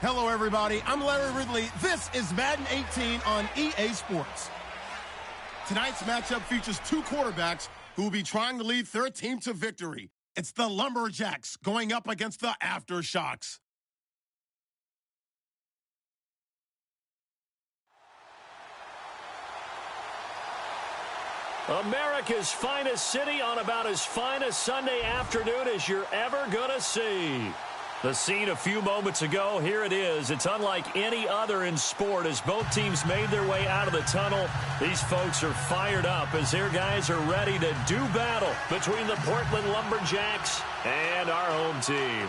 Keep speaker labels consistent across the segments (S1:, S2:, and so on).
S1: Hello, everybody. I'm Larry Ridley. This is Madden 18 on EA Sports. Tonight's matchup features two quarterbacks who will be trying to lead their team to victory. It's the Lumberjacks going up against the Aftershocks.
S2: America's finest city on about as fine a Sunday afternoon as you're ever going to see. The scene a few moments ago, here it is. It's unlike any other in sport as both teams made their way out of the tunnel. These folks are fired up as their guys are ready to do battle between the Portland Lumberjacks and our home team.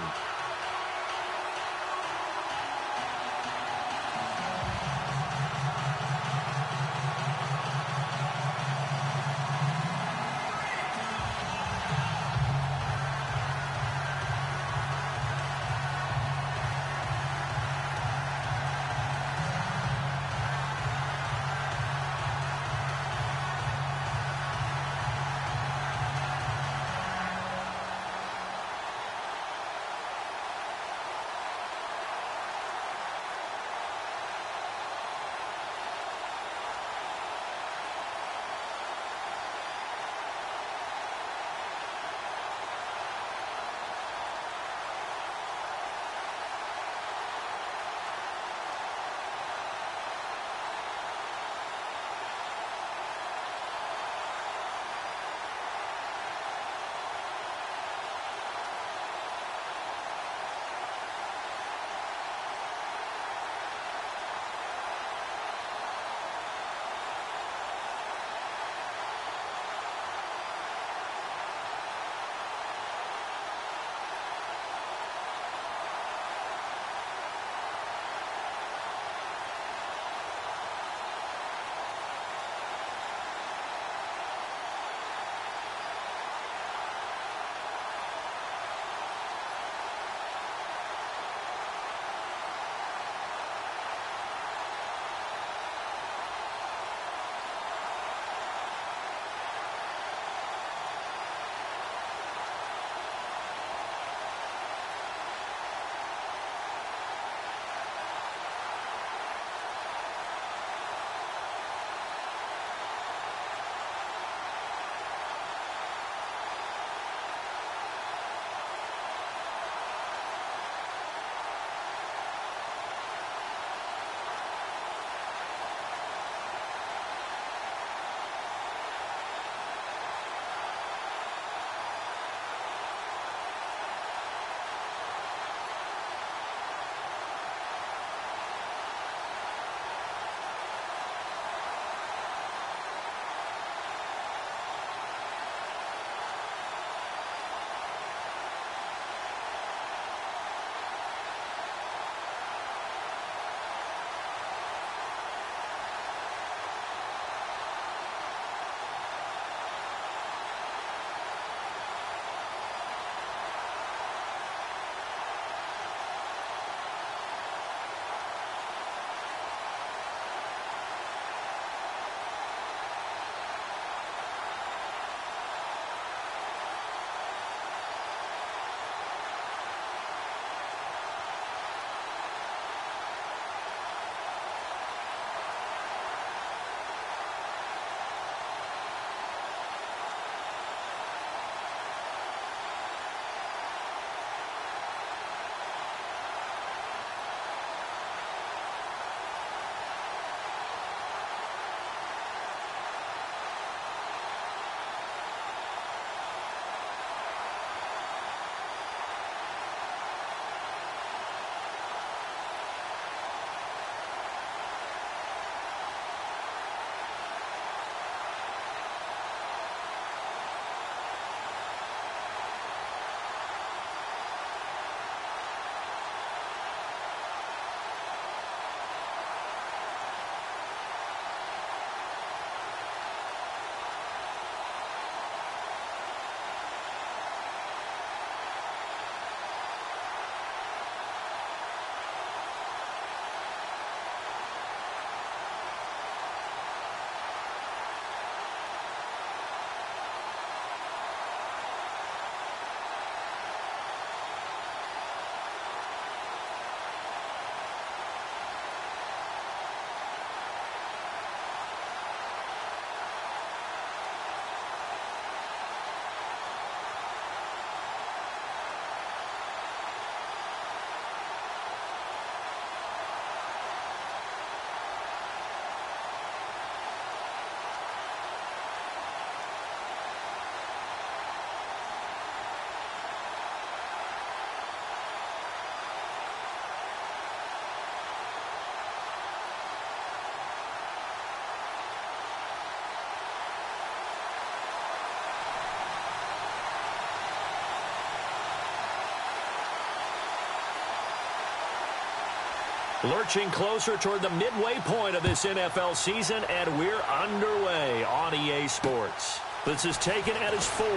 S2: Lurching closer toward the midway point of this NFL season, and we're underway on EA Sports. This is taken at his 4. And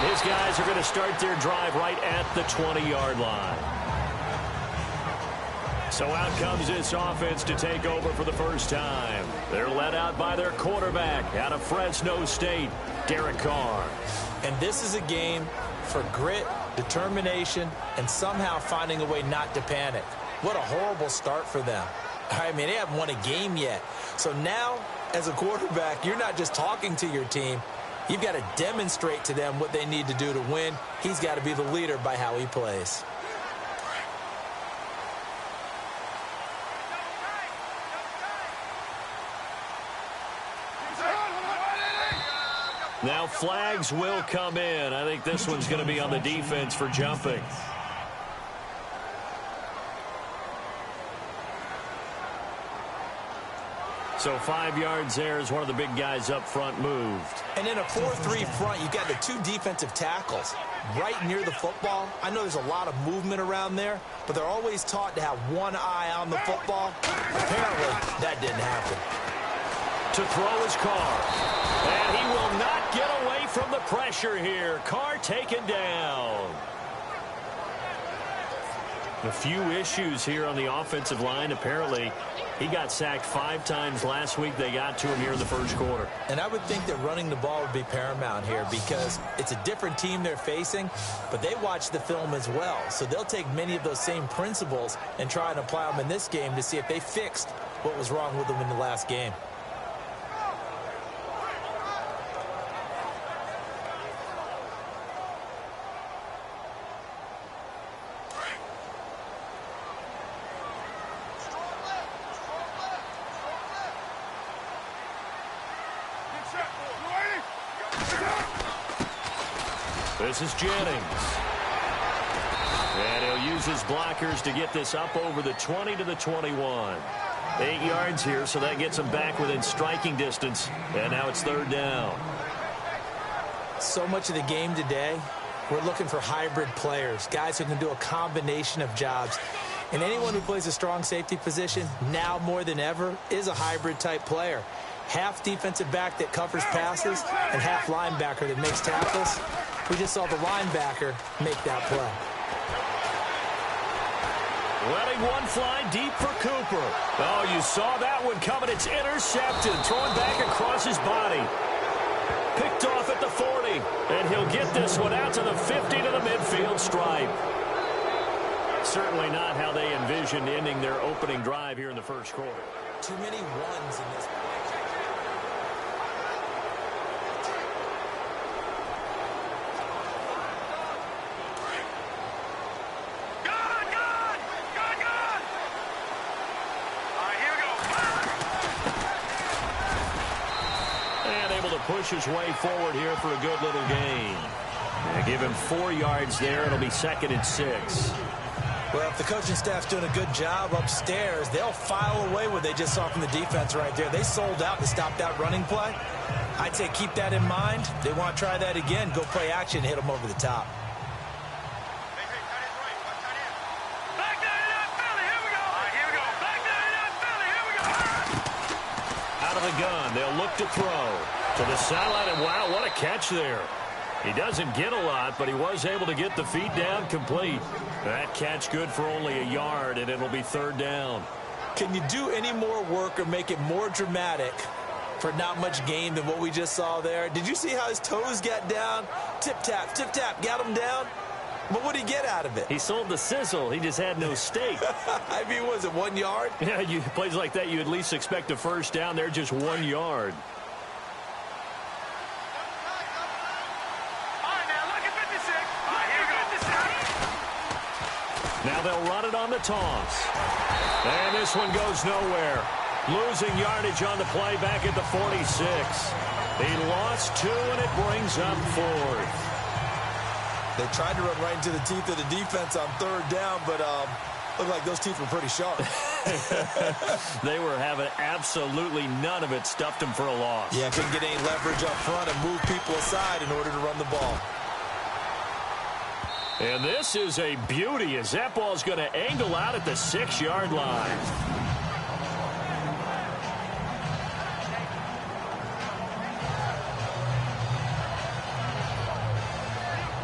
S2: his guys are going to start their drive right at the 20-yard line. So out comes this offense to take over for the first time. They're led out by their quarterback out of Fresno State, Derek Carr.
S3: And this is a game for grit, determination, and somehow finding a way not to panic. What a horrible start for them. I mean, they haven't won a game yet. So now, as a quarterback, you're not just talking to your team. You've got to demonstrate to them what they need to do to win. He's got to be the leader by how he plays.
S2: Now flags will come in. I think this one's going to be on the defense for jumping. So 5 yards there as one of the big guys up front moved.
S3: And in a 4-3 front, you've got the 2 defensive tackles right near the football. I know there's a lot of movement around there, but they're always taught to have one eye on the football. Apparently, that didn't happen.
S2: To throw his Carr. And he will not get away from the pressure here. Carr taken down. A few issues here on the offensive line. Apparently, he got sacked 5 times last week. They got to him here in the first quarter.
S3: And I would think that running the ball would be paramount here because it's a different team they're facing, but they watch the film as well. So they'll take many of those same principles and try and apply them in this game to see if they fixed what was wrong with them in the last game.
S2: This is Jennings. And he'll use his blockers to get this up over the 20 to the 21. 8 yards here, so that gets him back within striking distance. And now it's 3rd down.
S3: So much of the game today, we're looking for hybrid players, guys who can do a combination of jobs. And anyone who plays a strong safety position, now more than ever, is a hybrid type player. Half defensive back that covers passes and half linebacker that makes tackles. We just saw the linebacker make that play.
S2: Letting one fly deep for Cooper. Oh, you saw that one coming. It's intercepted. Throwing back across his body. Picked off at the 40. And he'll get this one out to the 50 to the midfield stripe. Certainly not how they envisioned ending their opening drive here in the first quarter.
S3: Too many ones in this.
S2: Push his way forward here for a good little gain. And give him 4 yards there. It'll be 2nd and 6.
S3: Well, if the coaching staff's doing a good job upstairs, they'll file away what they just saw from the defense right there. They sold out to stop that running play. I'd say keep that in mind. They want to try that again. Go play action, hit them over the top.
S2: Out of the gun, they'll look to throw. To the sideline, and wow, what a catch there. He doesn't get a lot, but he was able to get the feet down complete. That catch good for only a yard, and it'll be 3rd down.
S3: Can you do any more work or make it more dramatic for not much gain than what we just saw there? Did you see how his toes got down? Tip-tap, got him down. But what did he get out of it?
S2: He sold the sizzle. He just had no steak.
S3: I mean, was it 1 yard?
S2: Yeah, plays like that, you at least expect a first down. They're just 1 yard. Now they'll run it on the toss. And this one goes nowhere. Losing yardage on the play back at the 46. He lost 2, and it brings up 4th.
S3: They tried to run right into the teeth of the defense on 3rd down, but looked like those teeth were pretty sharp.
S2: They were having absolutely none of it. Stuffed them for a loss.
S3: Yeah, couldn't get any leverage up front and move people aside in order to run the ball.
S2: And this is a beauty as that ball's going to angle out at the 6-yard line.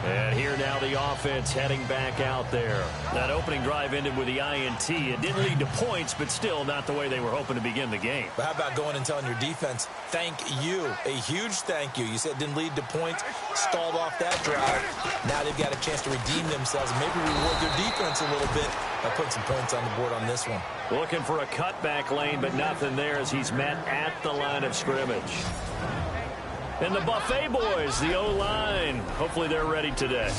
S2: And here now the offense heading back out there. That opening drive ended with the INT. It didn't lead to points, but still not the way they were hoping to begin the game.
S3: But how about going and telling your defense, thank you, a huge thank you. You said it didn't lead to points, stalled off that drive. Now they've got a chance to redeem themselves and maybe reward their defense a little bit by putting some points on the board on this one.
S2: Looking for a cutback lane, but nothing there as he's met at the line of scrimmage. And the Buffet boys, the O-line, hopefully they're ready today.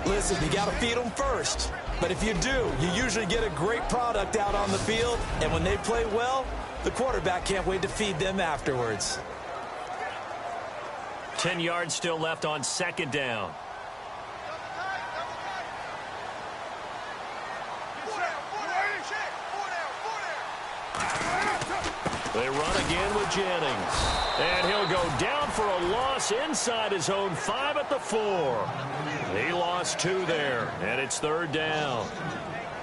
S3: Listen, you got to feed them first. But if you do, you usually get a great product out on the field. And when they play well, the quarterback can't wait to feed them afterwards.
S2: 10 yards still left on second down. They run again with Jennings. And he'll go down for a loss inside his own 5 at the 4. He lost 2 there, and it's third down.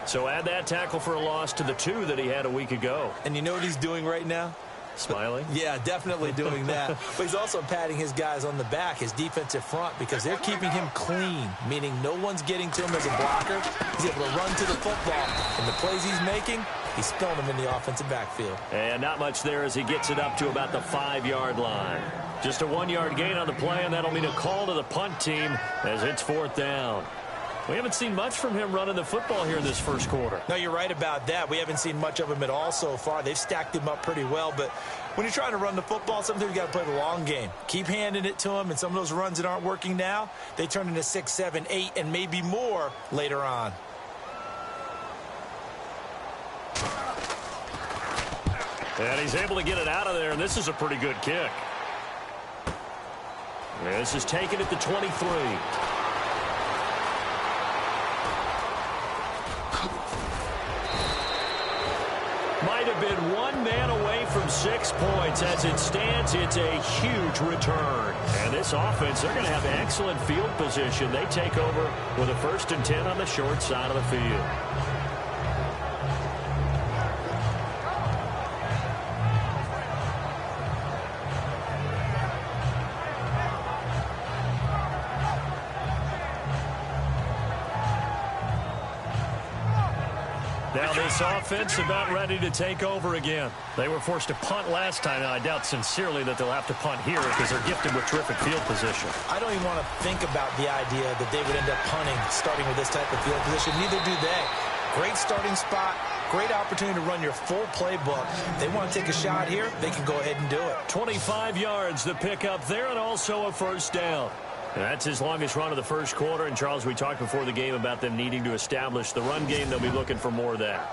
S2: So add that tackle for a loss to the 2 that he had a week ago.
S3: And you know what he's doing right now?
S2: Smiling?
S3: Yeah, definitely doing that. But he's also patting his guys on the back, his defensive front, because they're keeping him clean, meaning no one's getting to him as a blocker. He's able to run to the football. And the plays he's making, he's spilling them in the offensive backfield.
S2: And not much there as he gets it up to about the 5-yard line. Just a 1-yard gain on the play, and that'll mean a call to the punt team as it's fourth down. We haven't seen much from him running the football here in this first quarter.
S3: No, you're right about that. We haven't seen much of him at all so far. They've stacked him up pretty well, but when you're trying to run the football, sometimes you got to play the long game. Keep handing it to him, and some of those runs that aren't working now, they turn into 6, 7, 8, and maybe more later on.
S2: And he's able to get it out of there, and this is a pretty good kick. This is taken at the 23. Might have been one man away from 6 points. As it stands, it's a huge return. And this offense, they're going to have excellent field position. They take over with a 1st and 10 on the short side of the field. Now this offense about ready to take over again. They were forced to punt last time, and I doubt sincerely that they'll have to punt here because they're gifted with terrific field position.
S3: I don't even want to think about the idea that they would end up punting starting with this type of field position. Neither do they. Great starting spot, great opportunity to run your full playbook. They want to take a shot here, they can go ahead and do it.
S2: 25 yards the pick up there, and also a 1st down. And that's his longest run of the first quarter. And, Charles, we talked before the game about them needing to establish the run game. They'll be looking for more of that.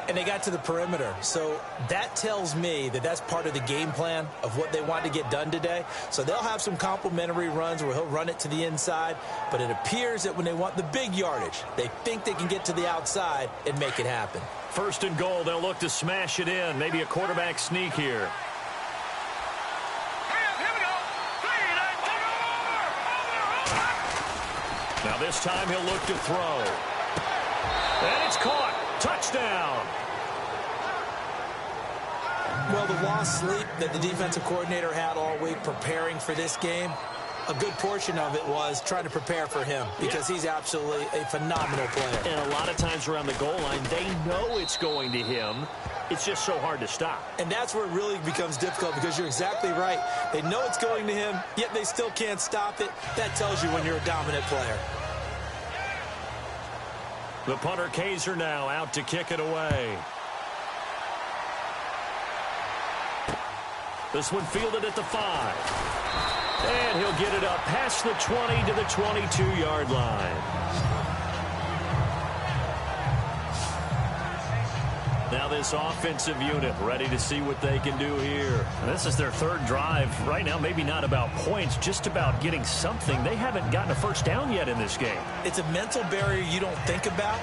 S3: And they got to the perimeter. So that tells me that that's part of the game plan of what they want to get done today. So they'll have some complimentary runs where he'll run it to the inside. But it appears that when they want the big yardage, they think they can get to the outside and make it happen.
S2: 1st and goal. They'll look to smash it in. Maybe a quarterback sneak here. Now this time he'll look to throw. And it's caught. Touchdown.
S3: Well, the lost sleep that the defensive coordinator had all week preparing for this game, a good portion of it was trying to prepare for him because he's absolutely a phenomenal player.
S2: And a lot of times around the goal line, they know it's going to him. It's just so hard to stop.
S3: And that's where it really becomes difficult because you're exactly right. They know it's going to him, yet they still can't stop it. That tells you when you're a dominant player.
S2: The punter Kaiser now out to kick it away. This one fielded at the 5. And he'll get it up past the 20 to the 22-yard line. Now this offensive unit ready to see what they can do here. And this is their 3rd drive. Right now, maybe not about points, just about getting something. They haven't gotten a 1st down yet in this game.
S3: It's a mental barrier you don't think about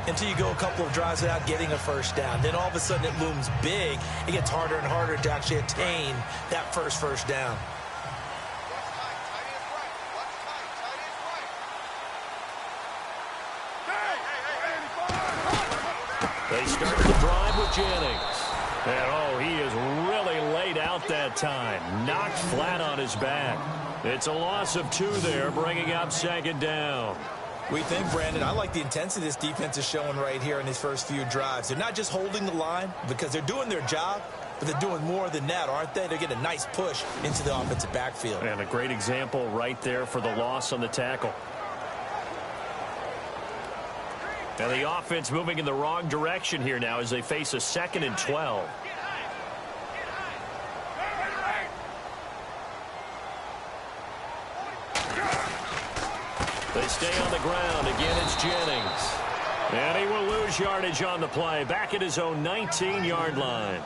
S3: until you go a couple of drives without getting a 1st down. Then all of a sudden it looms big. It gets harder and harder to actually attain that first down.
S2: They start the drive with Jennings. And, oh, he is really laid out that time. Knocked flat on his back. It's a loss of 2 there, bringing up 2nd down.
S3: We think, Brandon, I like the intensity this defense is showing right here in these first few drives. They're not just holding the line because they're doing their job, but they're doing more than that, aren't they? They're getting a nice push into the offensive backfield.
S2: And a great example right there for the loss on the tackle. And the offense moving in the wrong direction here now as they face a 2nd and 12. They stay on the ground. Again, it's Jennings. And he will lose yardage on the play. Back at his own 19-yard line.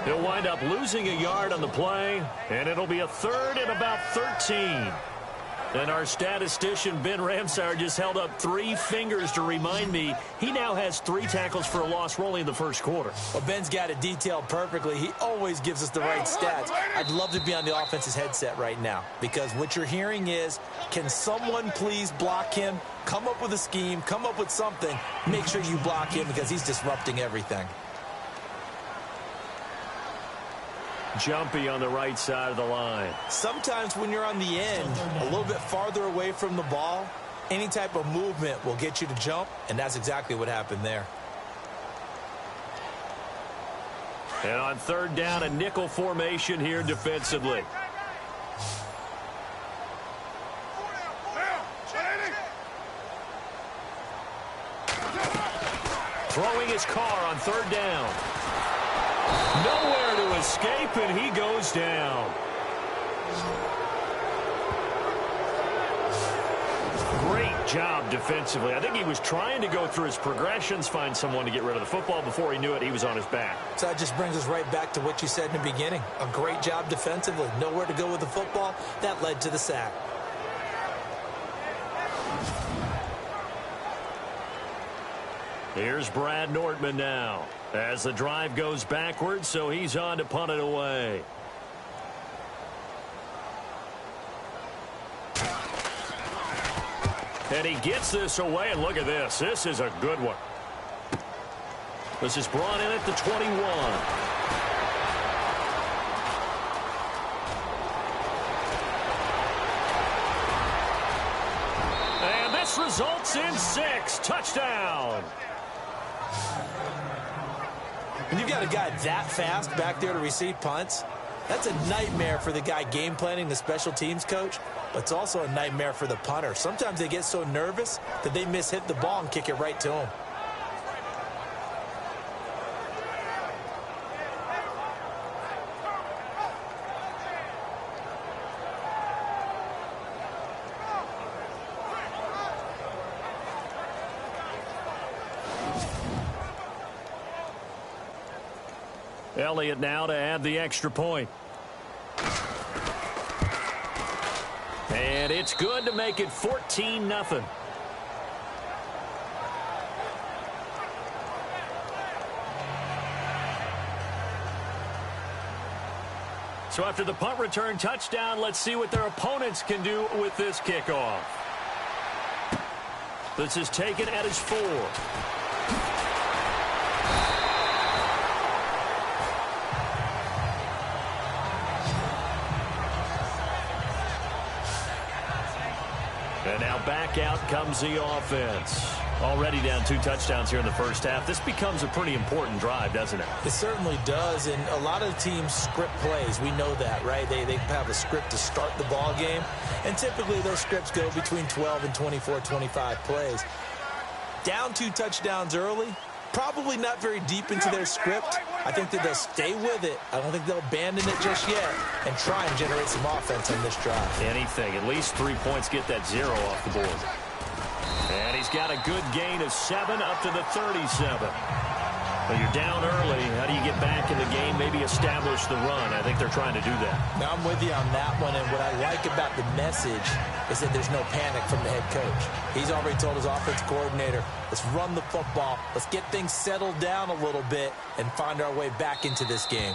S2: He'll wind up losing a yard on the play, and it'll be a 3rd and about 13. And our statistician, Ben Ramsauer, just held up 3 fingers to remind me he now has 3 tackles for a loss rolling in the first quarter.
S3: Well, Ben's got it detailed perfectly. He always gives us the right stats. I'd love to be on the offense's headset right now because what you're hearing is, can someone please block him? Come up with a scheme. Come up with something. Make sure you block him because he's disrupting everything.
S2: Jumpy on the right side of the line.
S3: Sometimes when you're on the end, a little bit farther away from the ball, any type of movement will get you to jump, and that's exactly what happened there.
S2: And on 3rd down, a nickel formation here defensively. Throwing his car on 3rd down. Nowhere to escape, and he goes down. Great job defensively. I think he was trying to go through his progressions, find someone to get rid of the football. Before he knew it, he was on his back.
S3: So that just brings us right back to what you said in the beginning. A great job defensively. Nowhere to go with the football. That led to the sack.
S2: Here's Brad Nortman now as the drive goes backwards, so he's on to punt it away. And he gets this away, and look at this. This is a good one. This is brought in at the 21. And this results in 6. Touchdown.
S3: When you've got a guy that fast back there to receive punts, that's a nightmare for the guy game planning, the special teams coach, but it's also a nightmare for the punter. Sometimes they get so nervous that they hit the ball and kick it right to him.
S2: Elliott now to add the extra point. And it's good to make it 14-0. So after the punt return touchdown, let's see what their opponents can do with this kickoff. This is taken at his 4. And now back out comes the offense. Already down 2 touchdowns here in the first half. This becomes a pretty important drive, doesn't it?
S3: It certainly does, and a lot of teams script plays. We know that, right? They have a script to start the ball game, and typically those scripts go between 12 and 24, 25 plays. Down 2 touchdowns early, probably not very deep into their script. I think that they'll stay with it. I don't think they'll abandon it just yet and try and generate some offense on this drive.
S2: Anything. At least 3 points, get that 0 off the board. And he's got a good gain of 7 up to the 37. Well, you're down early. How do you get back in the game? Maybe establish the run. I think they're trying to do that.
S3: Now I'm with you on that one, and what I like about the message is that there's no panic from the head coach. He's already told his offense coordinator, let's run the football, let's get things settled down a little bit and find our way back into this game.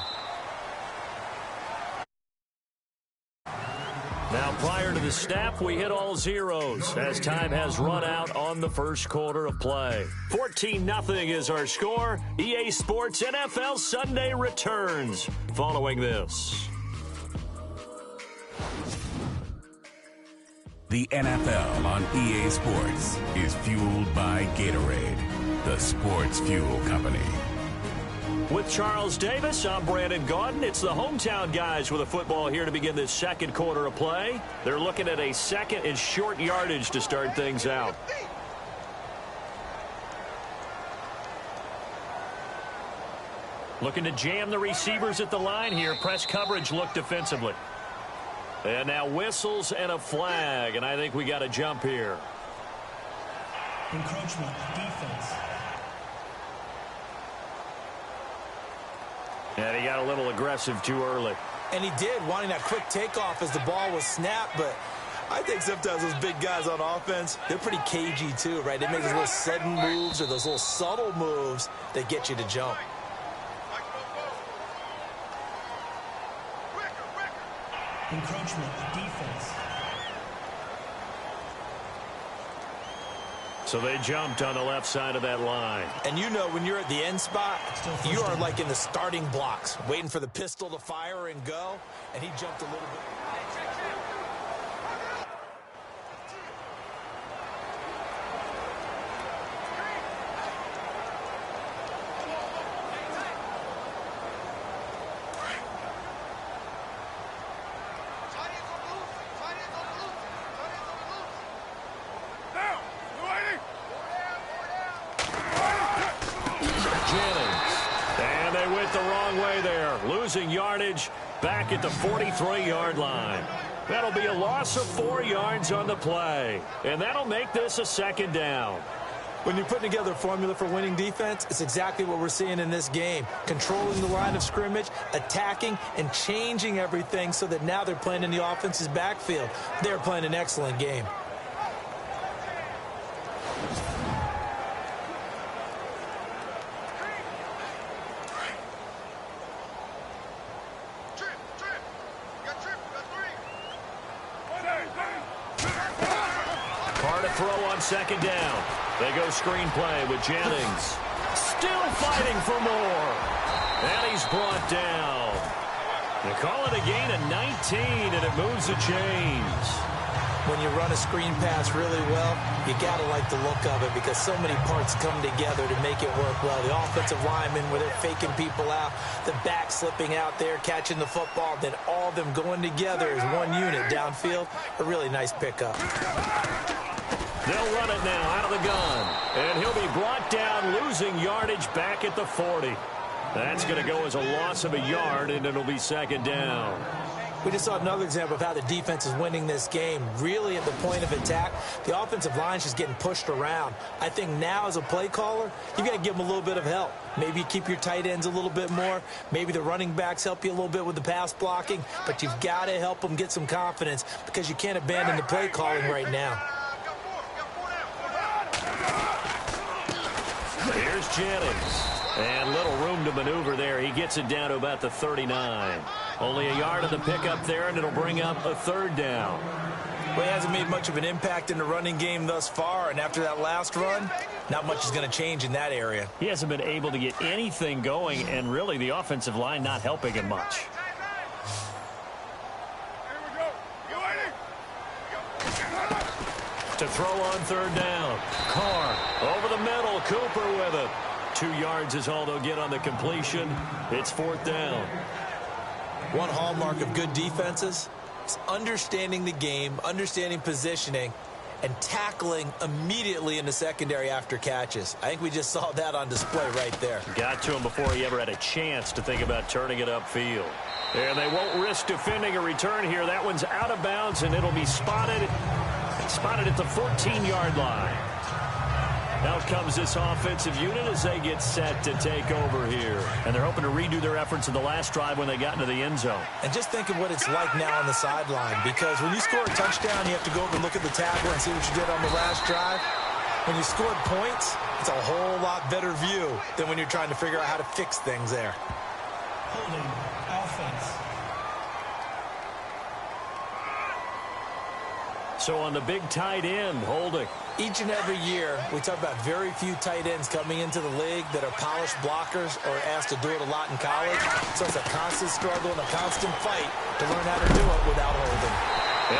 S2: Now, prior to the snap, we hit all zeros as time has run out on the first quarter of play. 14-0 is our score. EA Sports NFL Sunday returns following this.
S4: The NFL on EA Sports is fueled by Gatorade, the sports fuel company.
S2: With Charles Davis, I'm Brandon Gaudin. It's the hometown guys with a football here to begin this second quarter of play. They're looking at a second and short yardage to start things out. Looking to jam the receivers at the line here. Press coverage look defensively. And now whistles and a flag, and I think we got a jump here.
S5: Encroachment, defense.
S2: And he got a little aggressive too early.
S3: And he did, wanting that quick takeoff as the ball was snapped, but I think sometimes those big guys on offense, they're pretty cagey too, right? They make those little sudden moves or those little subtle moves that get you to jump.
S5: Encroachment, defense.
S2: So they jumped on the left side of that line.
S3: And you know when you're at the end spot, you are like in the starting blocks, waiting for the pistol to fire and go, and he jumped a little bit.
S2: Losing yardage back at the 43-yard line. That'll be a loss of 4 yards on the play, and that'll make this a second down.
S3: When you're putting together a formula for winning defense, it's exactly what we're seeing in this game. Controlling the line of scrimmage, attacking, and changing everything so that now they're playing in the offense's backfield. They're playing an excellent game.
S2: Second down. They go screenplay with Jennings. Still fighting for more. And he's brought down. They call it a gain of 19, and it moves the chains.
S3: When you run a screen pass really well, you got to like the look of it because so many parts come together to make it work well. The offensive linemen, where they're faking people out, the back slipping out there, catching the football, then all of them going together as one unit downfield. A really nice pickup.
S2: They'll run it now out of the gun. And he'll be brought down, losing yardage back at the 40. That's going to go as a loss of a yard, and it'll be second down.
S3: We just saw another example of how the defense is winning this game. Really at the point of attack, the offensive line is just getting pushed around. I think now as a play caller, you got to give them a little bit of help. Maybe you keep your tight ends a little bit more. Maybe the running backs help you a little bit with the pass blocking. But you've got to help them get some confidence because you can't abandon the play calling right now.
S2: Here's Jennings. And little room to maneuver there. He gets it down to about the 39. Only a yard of the pickup there, and it'll bring up a third down.
S3: Well, he hasn't made much of an impact in the running game thus far, and after that last run, not much is going to change in that area.
S2: He hasn't been able to get anything going, and really the offensive line not helping him much. To throw on third down. Carr over the middle. Cooper with it. 2 yards is all they'll get on the completion. It's fourth down.
S3: One hallmark of good defenses is understanding the game, understanding positioning, and tackling immediately in the secondary after catches. I think we just saw that on display right there.
S2: Got to him before he ever had a chance to think about turning it upfield. And they won't risk defending a return here. That one's out of bounds, and it'll be spotted at the 14-yard line. Out comes this offensive unit as they get set to take over here. And they're hoping to redo their efforts in the last drive when they got into the end zone.
S3: And just think of what it's like now on the sideline, because when you score a touchdown, you have to go over and look at the tackle and see what you did on the last drive. When you scored points, it's a whole lot better view than when you're trying to figure out how to fix things there.
S5: Holding offense.
S2: So on the big tight end, Holding.
S3: Each and every year, we talk about very few tight ends coming into the league that are polished blockers or asked to do it a lot in college. So it's a constant struggle and a constant fight to learn how to do it without Holding.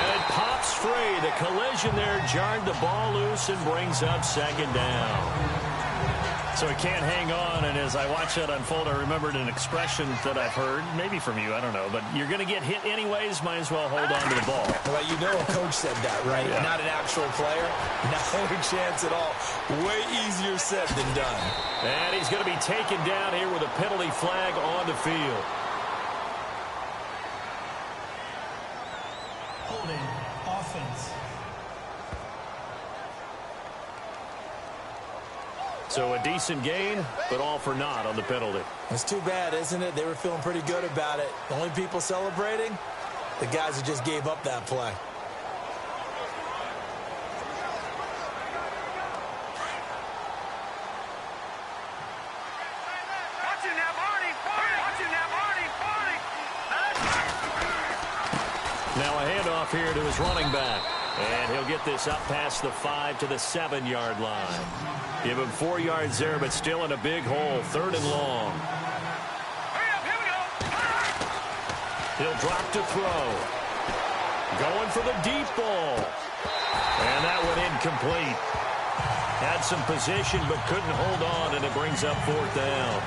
S2: And it pops free. The collision there jarred the ball loose and brings up second down. So he can't hang on, and as I watch that unfold, I remembered an expression that I've heard, maybe from you, I don't know, but you're going to get hit anyways, might as well hold on to the ball.
S3: Well, you know a coach said that, right?
S2: Yeah.
S3: Not an actual player. Not a chance at all. Way easier said than done.
S2: And he's going to be taken down here with a penalty flag on the field.
S5: Holding. Offense.
S2: So a decent gain, but all for naught on the penalty.
S3: It's too bad, isn't it? They were feeling pretty good about it. The only people celebrating, the guys who just gave up that play.
S2: Now a handoff here to his running back. And he'll get this up past the 5 to the 7-yard line. Give him 4 yards there, but still in a big hole. 3rd and long. He'll drop to throw. Going for the deep ball. And that went incomplete. Had some position, but couldn't hold on, and it brings up 4th down.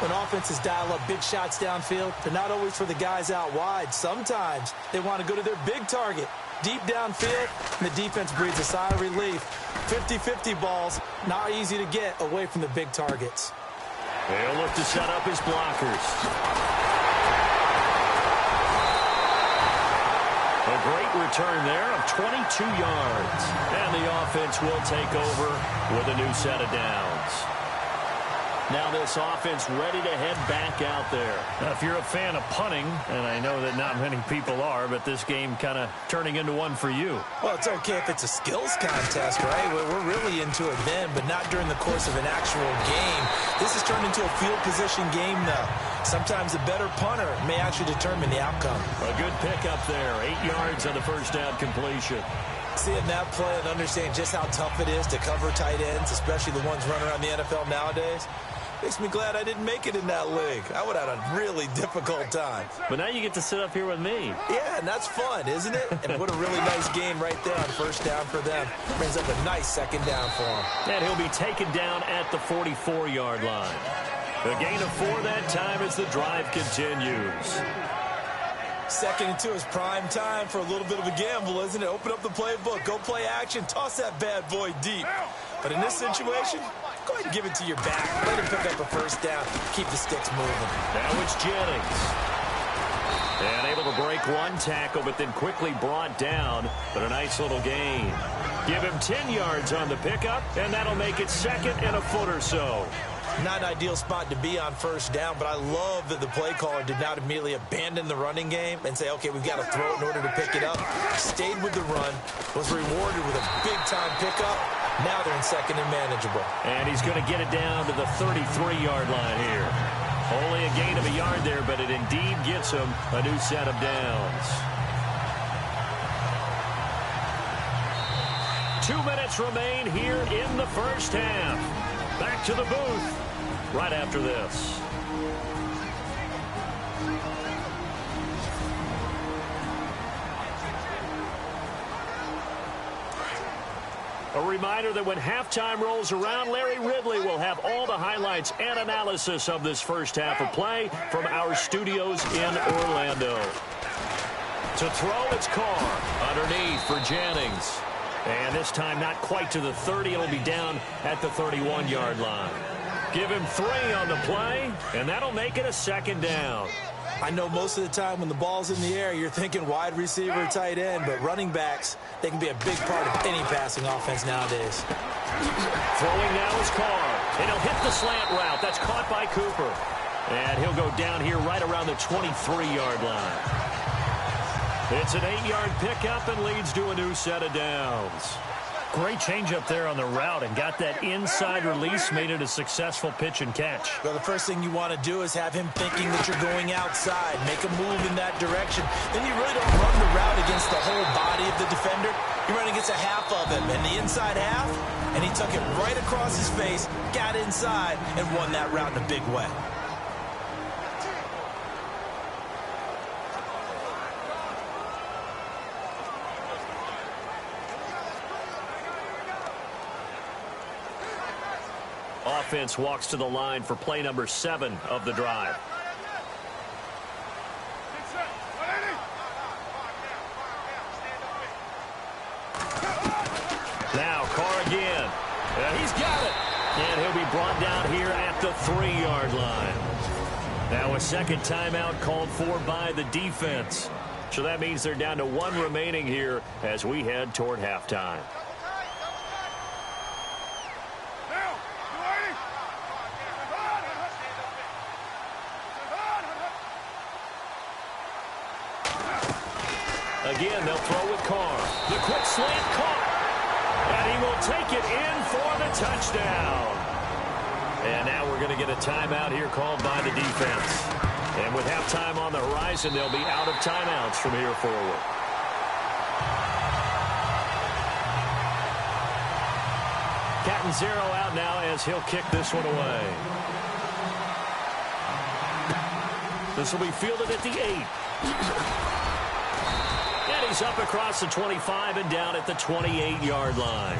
S3: When offenses dial up big shots downfield, they're not always for the guys out wide. Sometimes they want to go to their big target. Deep downfield, and the defense breathes a sigh of relief. 50-50 balls, not easy to get away from the big targets.
S2: They'll look to set up his blockers. A great return there of 22 yards. And the offense will take over with a new set of downs. Now this offense ready to head back out there. Now, if you're a fan of punting, and I know that not many people are, but this game kind of turning into one for you.
S3: Well, it's okay if it's a skills contest, right? We're really into it then, but not during the course of an actual game. This has turned into a field position game, though. Sometimes the better punter may actually determine the outcome.
S2: A good pickup there. 8 yards on the first down completion.
S3: Seeing that play and understanding just how tough it is to cover tight ends, especially the ones running around the NFL nowadays, makes me glad I didn't make it in that league. I would have had a really difficult time.
S2: But now you get to sit up here with me.
S3: Yeah, and that's fun, isn't it? And what a really nice game right there on first down for them. Brings up a nice second down for him.
S2: And he'll be taken down at the 44-yard line. A gain of 4 that time as the drive continues.
S3: Second and 2 is prime time for a little bit of a gamble, isn't it? Open up the playbook, go play action, toss that bad boy deep. But in this situation, go ahead and give it to your back. Let him pick up a first down. Keep the sticks moving.
S2: Now it's Jennings. And able to break one tackle, but then quickly brought down. But a nice little gain. Give him 10 yards on the pickup, and that'll make it second and a foot or so.
S3: Not an ideal spot to be on first down, but I love that the play caller did not immediately abandon the running game and say, okay, we've got to throw it in order to pick it up. Stayed with the run, was rewarded with a big-time pickup. Now they're in second and manageable.
S2: And he's going to get it down to the 33-yard line here. Only a gain of a yard there, but it indeed gets him a new set of downs. 2 minutes remain here in the first half. Back to the booth right after this. A reminder that when halftime rolls around, Larry Ridley will have all the highlights and analysis of this first half of play from our studios in Orlando. To throw, it's Carr underneath for Jennings. And this time not quite to the 30. It'll be down at the 31-yard line. Give him 3 on the play, and that'll make it a second down.
S3: I know most of the time when the ball's in the air, you're thinking wide receiver, tight end, but running backs, they can be a big part of any passing offense nowadays.
S2: Throwing now is Carr, and he'll hit the slant route. That's caught by Cooper. And he'll go down here right around the 23-yard line. It's an 8-yard pickup and leads to a new set of downs. Great changeup there on the route and got that inside release, made it a successful pitch and catch.
S3: Well, the first thing you want to do is have him thinking that you're going outside, make a move in that direction. Then you really don't run the route against the whole body of the defender. You run against a half of him, and the inside half, and he took it right across his face, got inside, and won that route in a big way.
S2: Offense walks to the line for play number 7 of the drive. Now Carr again. And he's got it. And he'll be brought down here at the 3-yard line. Now a second timeout called for by the defense. So that means they're down to 1 remaining here as we head toward halftime. Again, they'll throw with Carr. The quick slant caught. And he will take it in for the touchdown. And now we're going to get a timeout here called by the defense. And with halftime on the horizon, they'll be out of timeouts from here forward. Catanzaro out now as he'll kick this one away. This will be fielded at the 8. And he's up across the 25 and down at the 28-yard line.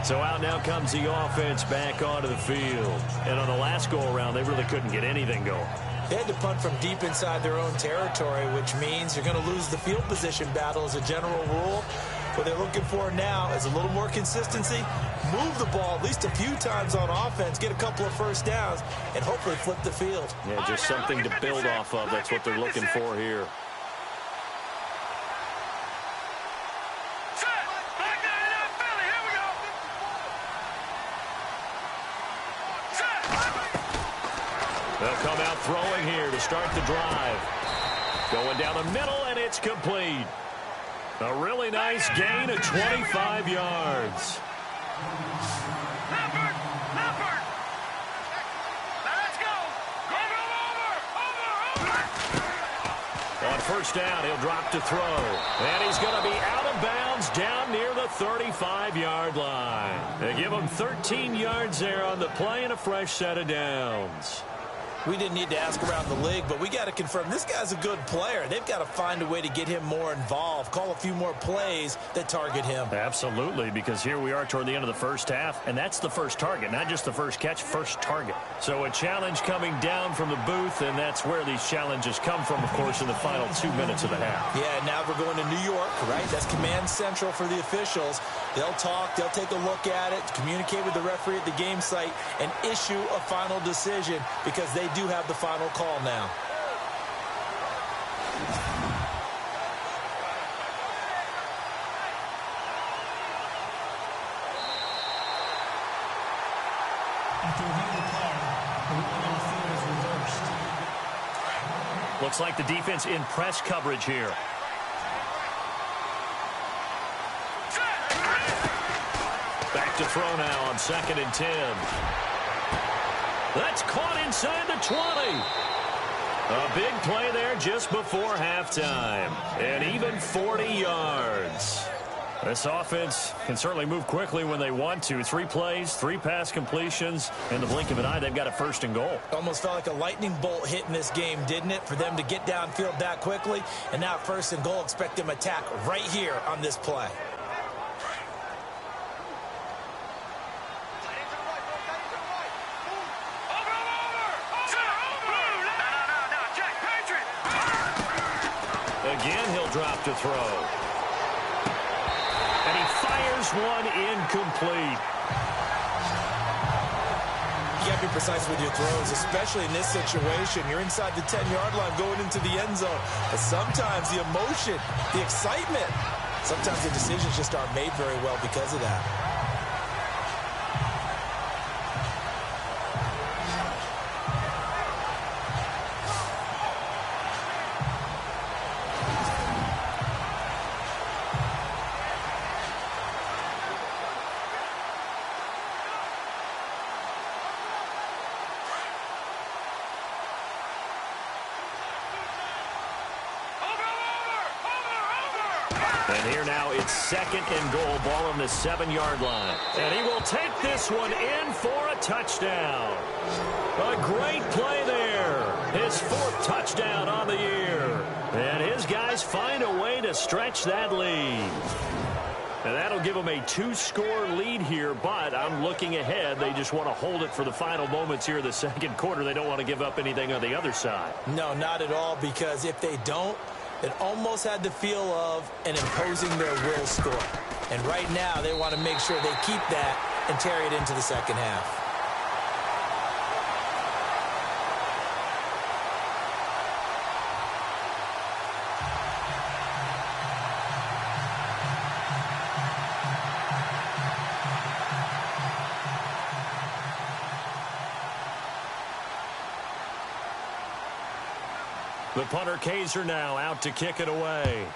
S2: So out now comes the offense back onto the field. And on the last go-around, they really couldn't get anything going.
S3: They had to punt from deep inside their own territory, which means you're going to lose the field position battle as a general rule. What they're looking for now is a little more consistency, move the ball at least a few times on offense, get a couple of first downs, and hopefully flip the field.
S2: Yeah, just something to build off of. That's what they're looking for here. They'll come out throwing here to start the drive. Going down the middle, and it's complete. A really nice gain of 25 yards. On first down, he'll drop to throw. And he's going to be out of bounds down near the 35-yard line. They give him 13 yards there on the play and a fresh set of downs.
S3: We didn't need to ask around the league, but we got to confirm this guy's a good player. They've got to find a way to get him more involved, call a few more plays that target him.
S2: Absolutely, because here we are toward the end of the first half, and that's the first target, not just the first catch, first target. So a challenge coming down from the booth, and that's where these challenges come from, of course, in the final 2 minutes of the half.
S3: Yeah, now we're going to New York, right? That's command central for the officials. They'll talk, they'll take a look at it, communicate with the referee at the game site, and issue a final decision because they do have the final call now.
S5: After reviewing the call, the ruling on the field is reversed.
S2: Looks like the defense in press coverage here. Back to throw now on 2nd and 10. That's caught inside the 20. A big play there just before halftime. And even 40 yards. This offense can certainly move quickly when they want to. 3 plays, 3 pass completions. In the blink of an eye, they've got a 1st and goal.
S3: Almost felt like a lightning bolt hit in this game, didn't it? For them to get downfield that quickly. And now 1st and goal, expect them to attack right here on this play.
S2: Again, he'll drop to throw. And he fires one incomplete.
S3: You got to be precise with your throws, especially in this situation. You're inside the 10-yard line going into the end zone. But sometimes the emotion, the excitement, sometimes the decisions just aren't made very well because of that.
S2: And here now it's 2nd and goal, ball on the 7-yard line. And he will take this one in for a touchdown. A great play there. His 4th touchdown on the year. And his guys find a way to stretch that lead. And that'll give them a 2-score lead here, but I'm looking ahead. They just want to hold it for the final moments here in the 2nd quarter. They don't want to give up anything on the other side.
S3: No, not at all, because if they don't, it almost had the feel of an imposing their will score. And right now, they want to make sure they keep that and carry it into the 2nd half.
S2: The punter Kaiser now out to kick it away.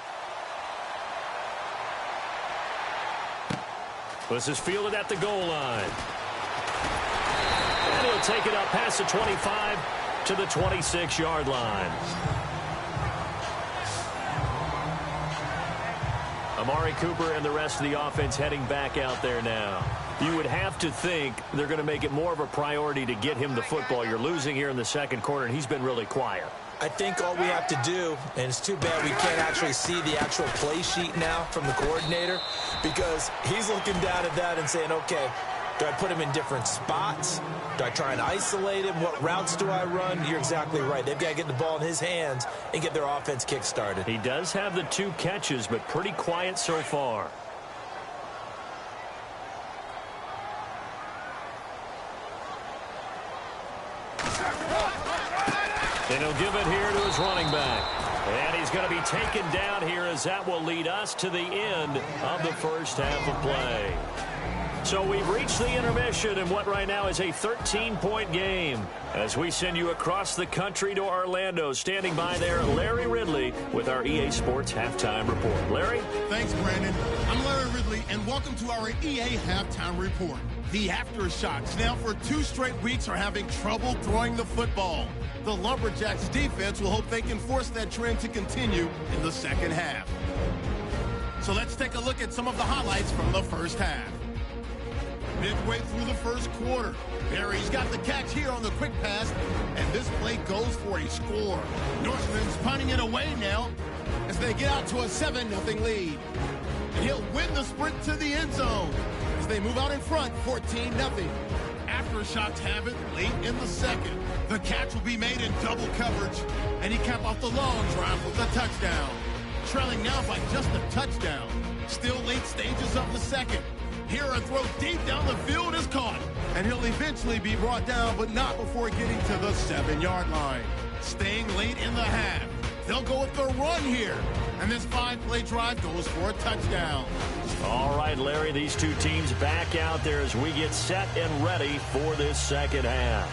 S2: This is fielded at the goal line. And he'll take it up past the 25 to the 26-yard line. Amari Cooper and the rest of the offense heading back out there now. You would have to think they're going to make it more of a priority to get him the football. You're losing here in the 2nd quarter, and he's been really quiet.
S3: I think all we have to do, and it's too bad we can't actually see the actual play sheet now from the coordinator, because he's looking down at that and saying, okay, do I put him in different spots? Do I try and isolate him? What routes do I run? You're exactly right. They've got to get the ball in his hands and get their offense kick-started.
S2: He does have the 2 catches, but pretty quiet so far. And he'll give it here to his running back. And he's going to be taken down here, as that will lead us to the end of the first half of play. So we've reached the intermission in what right now is a 13-point game. As we send you across the country to Orlando, standing by there, Larry Ridley with our EA Sports Halftime Report. Larry?
S1: Thanks, Brandon. I'm Larry Ridley, and welcome to our EA Halftime Report. The aftershocks now for 2 straight weeks are having trouble throwing the football. The Lumberjacks defense will hope they can force that trend to continue in the 2nd half. So let's take a look at some of the highlights from the first half. Midway through the first quarter, Barry's got the catch here on the quick pass, and this play goes for a score. Northland's punting it away now as they get out to a 7-0 lead. And he'll win the sprint to the end zone as they move out in front, 14-0. Aftershocks have it late in the 2nd. The catch will be made in double coverage, and he capped off the long drive with a touchdown. Trailing now by just a touchdown. Still late stages of the 2nd. Here a throw deep down the field is caught, and he'll eventually be brought down, but not before getting to the 7-yard line. Staying late in the half. They'll go with the run here, and this 5-play drive goes for a touchdown.
S2: All right, Larry, these 2 teams back out there as we get set and ready for this 2nd half.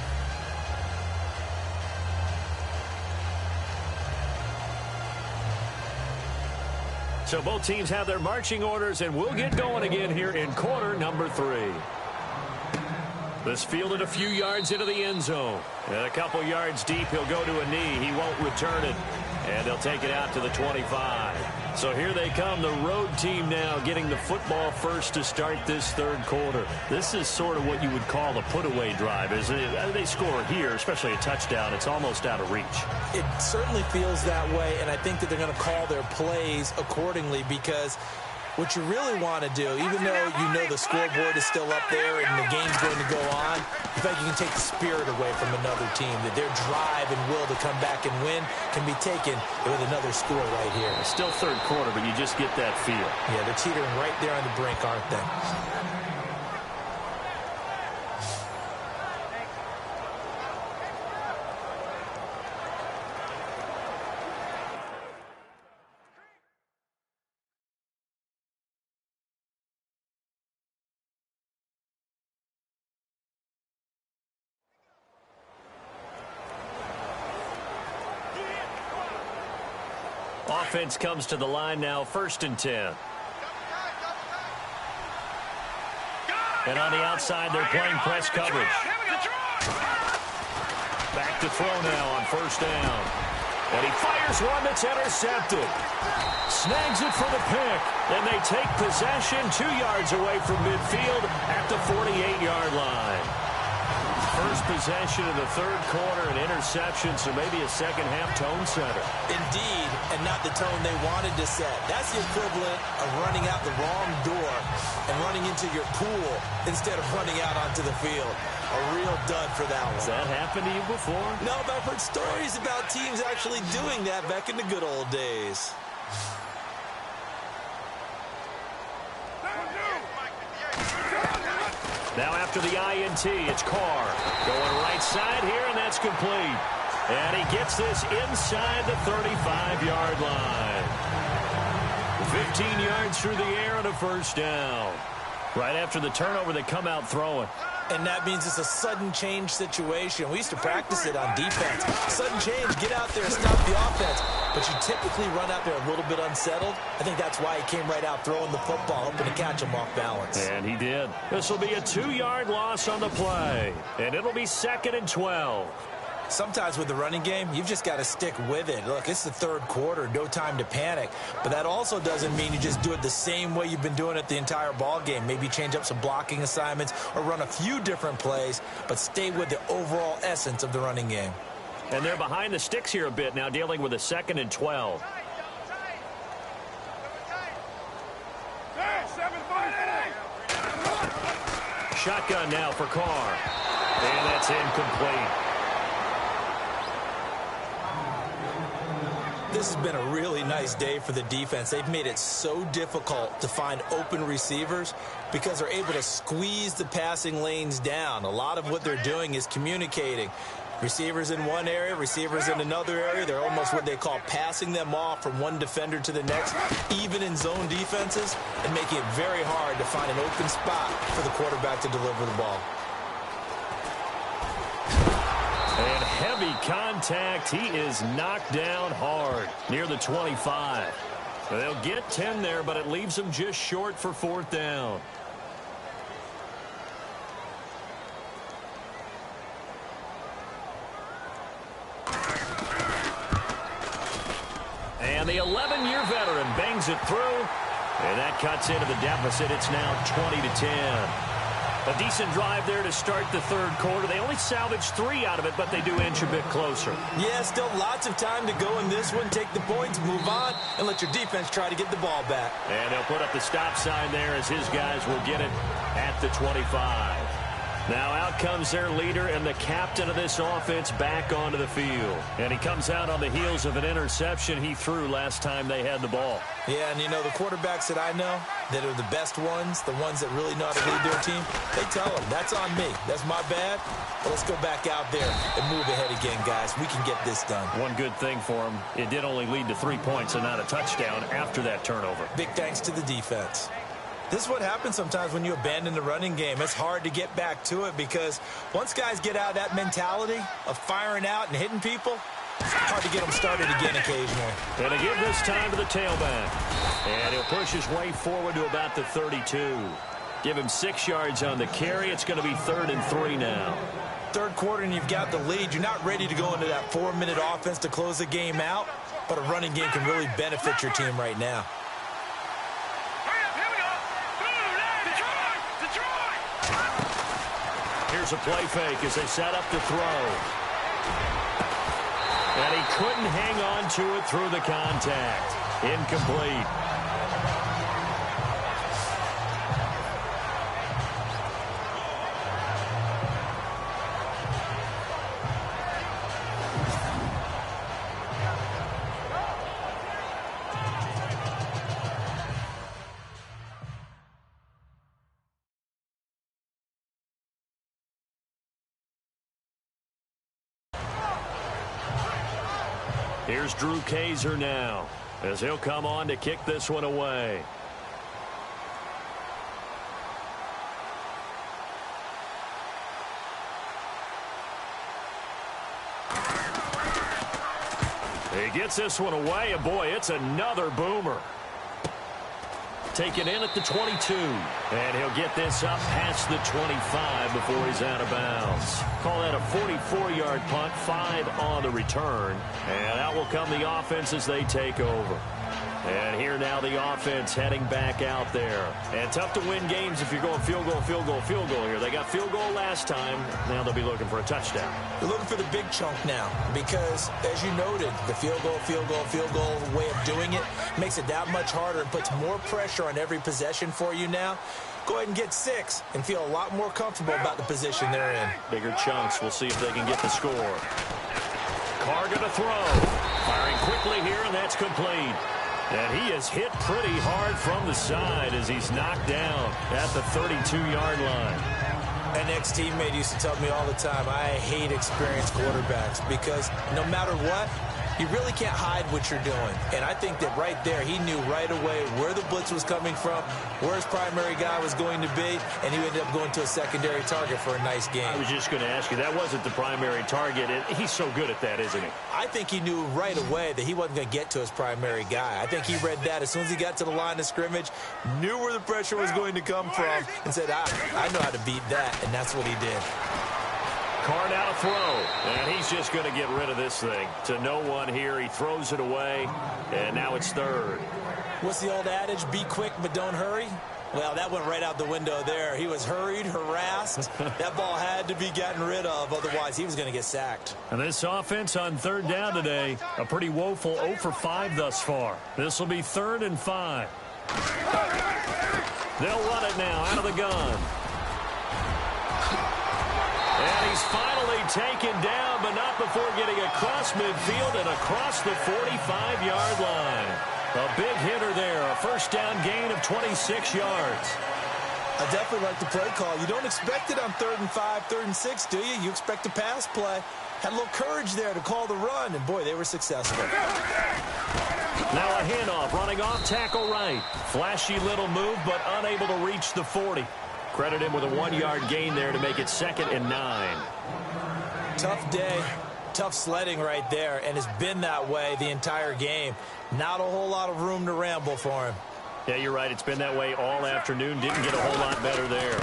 S2: So both teams have their marching orders, and we'll get going again here in quarter number 3. This fielded a few yards into the end zone. And a couple yards deep, he'll go to a knee. He won't return it. And they'll take it out to the 25. So here they come, the road team now getting the football first to start this 3rd quarter. This is sort of what you would call a put-away drive, isn't it? They score here, especially a touchdown. It's almost out of reach.
S3: It certainly feels that way, and I think that they're going to call their plays accordingly, because what you really want to do, even though you know the scoreboard is still up there and the game's going to go on, you feel like you can take the spirit away from another team, that their drive and will to come back and win can be taken with another score right here.
S2: It's still 3rd quarter, but you just get that feel.
S3: Yeah, they're teetering right there on the brink, aren't they?
S2: Offense comes to the line now, 1st and 10. And on the outside, they're playing press coverage. Back to throw now on 1st down. And he fires one that's intercepted. Snags it for the pick. And they take possession 2 yards away from midfield at the 48-yard line. First possession of the third quarter, an interception, so maybe a second-half tone setter.
S3: Indeed, and not the tone they wanted to set. That's the equivalent of running out the wrong door and running into your pool instead of running out onto the field. A real dud for that one.
S2: Has that happened to you before?
S3: No, but I've heard stories about teams actually doing that back in the good old days.
S2: Now after the INT, it's Carr. Going right side here, and that's complete. And he gets this inside the 35-yard line. 15 yards through the air and a first down. Right after the turnover, they come out throwing.
S3: And that means it's a sudden change situation. We used to practice it on defense. Sudden change, get out there and stop the offense. But you typically run out there a little bit unsettled. I think that's why he came right out throwing the football, hoping to catch him off balance.
S2: And he did. This will be a 2-yard loss on the play. And it'll be 2nd and 12.
S3: Sometimes with the running game, you've just got to stick with it. Look, it's the third quarter, no time to panic. But that also doesn't mean you just do it the same way you've been doing it the entire ball game. Maybe change up some blocking assignments or run a few different plays, but stay with the overall essence of the running game.
S2: And they're behind the sticks here a bit now, dealing with a 2nd and 12. Shotgun now for Carr. And that's incomplete.
S3: This has been a really nice day for the defense. They've made it so difficult to find open receivers because they're able to squeeze the passing lanes down. A lot of what they're doing is communicating. Receivers in one area, receivers in another area. They're almost what they call passing them off from one defender to the next, even in zone defenses, and making it very hard to find an open spot for the quarterback to deliver the ball.
S2: And heavy contact. He is knocked down hard near the 25. They'll get 10 there, but it leaves them just short for 4th down. And the 11-year veteran bangs it through. And that cuts into the deficit. It's now 20-10. A decent drive there to start the third quarter. They only salvaged 3 out of it, but they do inch a bit closer.
S3: Yeah, still lots of time to go in this one. Take the points, move on, and let your defense try to get the ball back.
S2: And they'll put up the stop sign there as his guys will get it at the 25. Now out comes their leader and the captain of this offense back onto the field. And he comes out on the heels of an interception he threw last time they had the ball.
S3: Yeah, and you know, the quarterbacks that I know that are the best ones, the ones that really know how to lead their team, they tell them, that's on me. That's my bad. But let's go back out there and move ahead again, guys. We can get this done.
S2: One good thing for him, it did only lead to 3 points and not a touchdown after that turnover.
S3: Big thanks to the defense. This is what happens sometimes when you abandon the running game. It's hard to get back to it because once guys get out of that mentality of firing out and hitting people, it's hard to get them started again occasionally.
S2: And to give this time to the tailback. And he'll push his way forward to about the 32. Give him 6 yards on the carry. It's going to be 3rd and 3 now.
S3: Third quarter and you've got the lead. You're not ready to go into that 4-minute offense to close the game out, but a running game can really benefit your team right now.
S2: Here's a play fake as they set up to throw. And he couldn't hang on to it through the contact. Incomplete. Here's Drew Kaiser now as he'll come on to kick this one away. He gets this one away, and boy, it's another boomer. taken in at the 22. And he'll get this up past the 25 before he's out of bounds. Call that a 44-yard punt, 5 on the return. And out will come the offense as they take over. And here now the offense heading back out there. And tough to win games if you're going field goal, field goal, field goal here. They got field goal last time. Now they'll be looking for a touchdown.
S3: They're looking for the big chunk now because, as you noted, the field goal, field goal, field goal way of doing it makes it that much harder and puts more pressure on every possession for you now. Go ahead and get 6 and feel a lot more comfortable about the position they're in.
S2: Bigger chunks. We'll see if they can get the score. Carr going to throw. Firing quickly here, and that's complete. And he is hit pretty hard from the side as he's knocked down at the 32-yard line.
S3: An ex-teammate used to tell me all the time, I hate experienced quarterbacks because no matter what, you really can't hide what you're doing. And I think that right there, he knew right away where the blitz was coming from, where his primary guy was going to be, and he ended up going to a secondary target for a nice game.
S2: I was just going to ask you, that wasn't the primary target. He's so good at that, isn't he?
S3: I think he knew right away that he wasn't going to get to his primary guy. I think he read that as soon as he got to the line of scrimmage, knew where the pressure was going to come from, and said, I know how to beat that, and that's what he did.
S2: Carr now to throw, and he's just going to get rid of this thing. To no one here, he throws it away, and now it's third.
S3: What's the old adage, be quick but don't hurry? Well, that went right out the window there. He was hurried, harassed. That ball had to be gotten rid of, otherwise he was going to get sacked.
S2: And this offense on third down today, a pretty woeful 0 for 5 thus far. This will be 3rd and 5. They'll run it now out of the gun. And he's finally taken down, but not before getting across midfield and across the 45-yard line. A big hitter there, a first down gain of 26 yards.
S3: I definitely like the play call. You don't expect it on 3rd and 5, 3rd and 6, do you? You expect a pass play. Had a little courage there to call the run, and boy, they were successful.
S2: Now a handoff, running off tackle right. Flashy little move, but unable to reach the 40. Credit him with a 1-yard gain there to make it 2nd and 9.
S3: Tough day, tough sledding right there, and it's been that way the entire game. Not a whole lot of room to ramble for him.
S2: Yeah, you're right. It's been that way all afternoon. Didn't get a whole lot better there.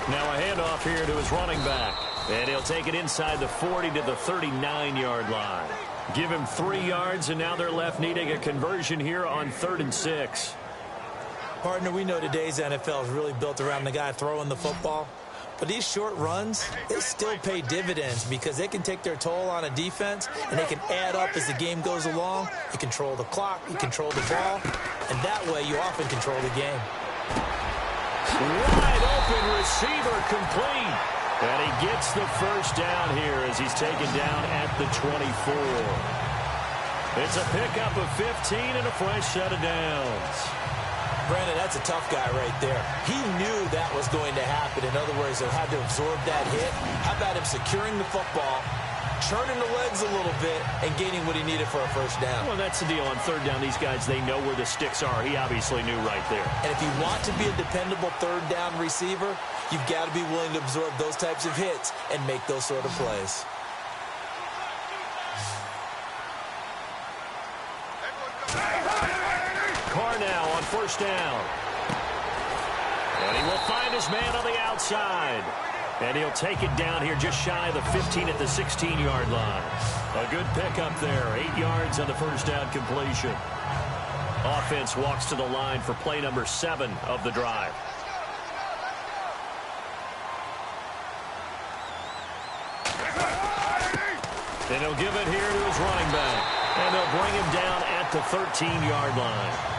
S2: Now a handoff here to his running back. And he'll take it inside the 40 to the 39-yard line. Give him 3 yards, and now they're left needing a conversion here on 3rd and 6.
S3: Partner, we know today's NFL is really built around the guy throwing the football. But these short runs, they still pay dividends because they can take their toll on a defense, and they can add up as the game goes along. You control the clock, you control the ball, and that way you often control the game.
S2: Wide open receiver complete. And he gets the first down here as he's taken down at the 24. It's a pickup of 15 and a fresh set of downs.
S3: Brandon, that's a tough guy right there. He knew that was going to happen. In other words, he'll have to absorb that hit. How about him securing the football, churning the legs a little bit, and gaining what he needed for a first down?
S2: Well, that's the deal. On 3rd down, these guys, they know where the sticks are. He obviously knew right there.
S3: And if you want to be a dependable 3rd down receiver, you've got to be willing to absorb those types of hits and make those sort of plays.
S2: Carr now on 1st down. And he will find his man on the outside. And he'll take it down here just shy of the 15 at the 16-yard line. A good pickup there. 8 yards on the first down completion. Offense walks to the line for play number 7 of the drive. And he'll give it here to his running back. And they'll bring him down at the 13-yard line.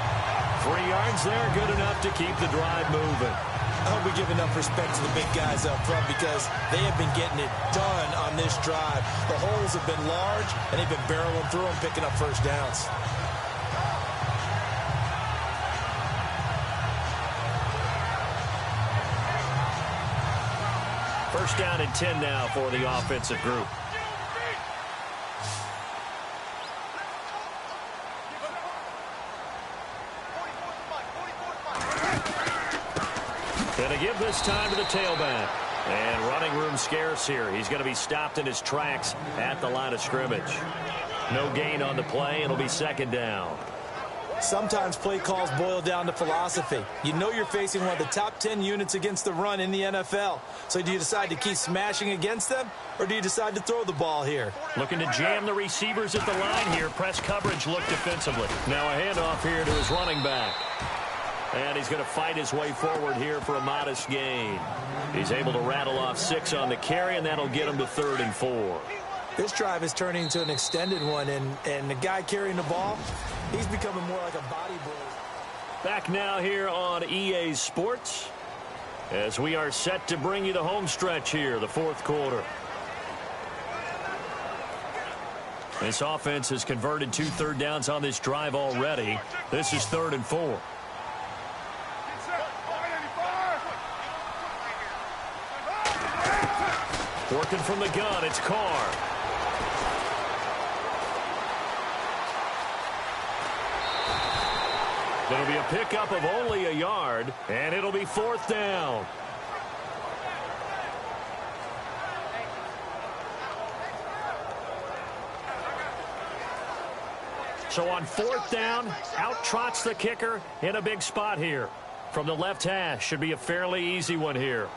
S2: 3 yards there, good enough to keep the drive moving.
S3: I hope we give enough respect to the big guys up front because they have been getting it done on this drive. The holes have been large, and they've been barreling through them, picking up first downs.
S2: First down and 10 now for the offensive group. Going to give this time to the tailback. And running room scarce here. He's going to be stopped in his tracks at the line of scrimmage. No gain on the play. It'll be 2nd down.
S3: Sometimes play calls boil down to philosophy. You know you're facing one of the top 10 units against the run in the NFL. So do you decide to keep smashing against them, or do you decide to throw the ball here?
S2: Looking to jam the receivers at the line here. Press coverage look defensively. Now a handoff here to his running back. And he's going to fight his way forward here for a modest gain. He's able to rattle off 6 on the carry, and that'll get him to 3rd and 4.
S3: This drive is turning into an extended one, and the guy carrying the ball, he's becoming more like a bodybuilder.
S2: Back now here on EA Sports as we are set to bring you the home stretch here, the 4th quarter. This offense has converted 2 third downs on this drive already. This is 3rd and 4. Working from the gun, it's Carr. It'll be a pickup of only a yard, and it'll be 4th down. So on 4th down, out trots the kicker in a big spot here. From the left hash, should be a fairly easy one here.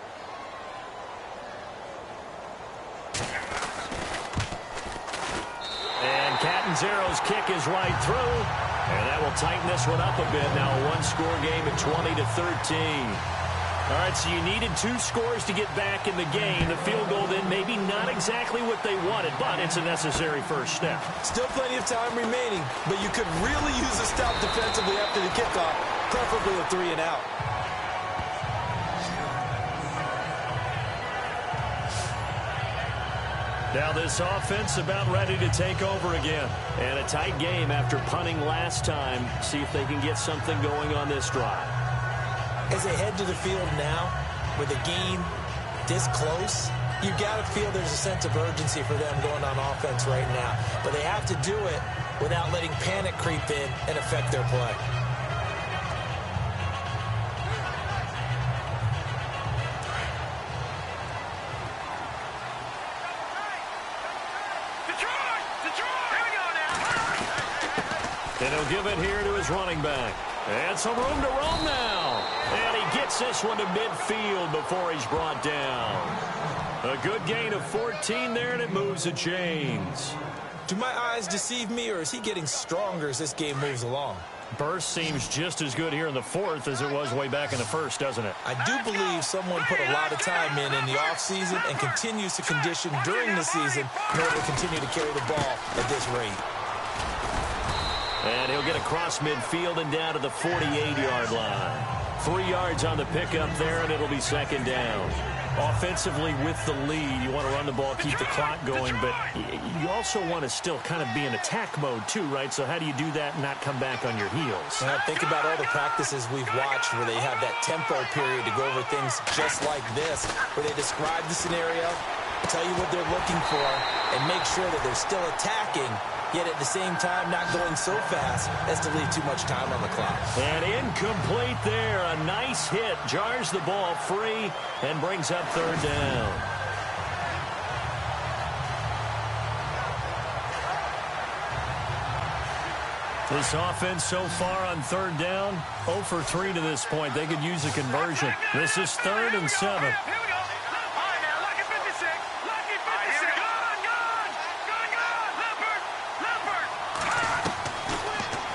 S2: And Catanzaro's kick is right through. And that will tighten this one up a bit. Now a 1-score game at 20-13. All right, so you needed 2 scores to get back in the game. The field goal then maybe not exactly what they wanted, but it's a necessary first step.
S3: Still plenty of time remaining, but you could really use a stop defensively after the kickoff, preferably a 3 and out.
S2: Now this offense about ready to take over again. And a tight game after punting last time. See if they can get something going on this drive.
S3: As they head to the field now, with a game this close, you got to feel there's a sense of urgency for them going on offense right now. But they have to do it without letting panic creep in and affect their play.
S2: And he'll give it here to his running back. And some room to roam now. And he gets this one to midfield before he's brought down. A good gain of 14 there, and it moves the chains.
S3: Do my eyes deceive me, or is he getting stronger as this game moves along?
S2: Burst seems just as good here in the 4th as it was way back in the 1st, doesn't it?
S3: I do believe someone put a lot of time in the offseason and continues to condition during the season in order to continue to carry the ball at this rate.
S2: And he'll get across midfield and down to the 48-yard line. 3 yards on the pickup there, and it'll be 2nd down. Offensively with the lead, you want to run the ball, keep the clock going, but you also want to still kind of be in attack mode too, right? So how do you do that and not come back on your heels?
S3: And I think about all the practices we've watched where they have that tempo period to go over things just like this, where they describe the scenario, tell you what they're looking for, and make sure that they're still attacking, yet at the same time not going so fast as to leave too much time on the clock.
S2: And incomplete there. A nice hit. Jars the ball free and brings up 3rd down. This offense so far on 3rd down, 0 for 3 to this point. They could use a conversion. This is 3rd and 7.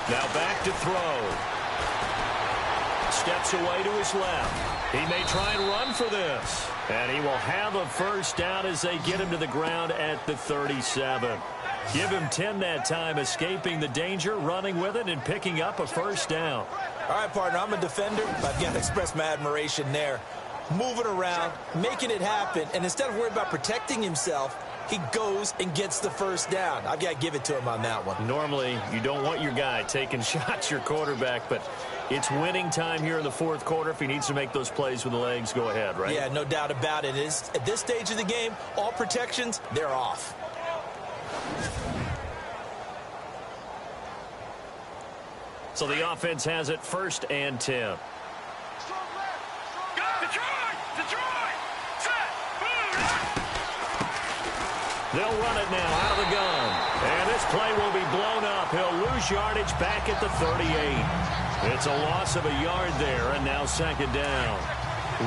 S2: Now back to throw. Steps away to his left. He may try and run for this. And he will have a 1st down as they get him to the ground at the 37. Give him 10 that time, escaping the danger, running with it, and picking up a 1st down.
S3: All right, partner, I'm a defender. I've got to express my admiration there. Moving around, making it happen, and instead of worrying about protecting himself, he goes and gets the 1st down. I've got to give it to him on that one.
S2: Normally, you don't want your guy taking shots, your quarterback, but it's winning time here in the 4th quarter. If he needs to make those plays with the legs, go ahead, right?
S3: Yeah, no doubt about it. At this stage of the game, all protections, they're off.
S2: So the offense has it 1st and 10. They'll run it now out of the gun. And this play will be blown up. He'll lose yardage back at the 38. It's a loss of a yard there, and now second down.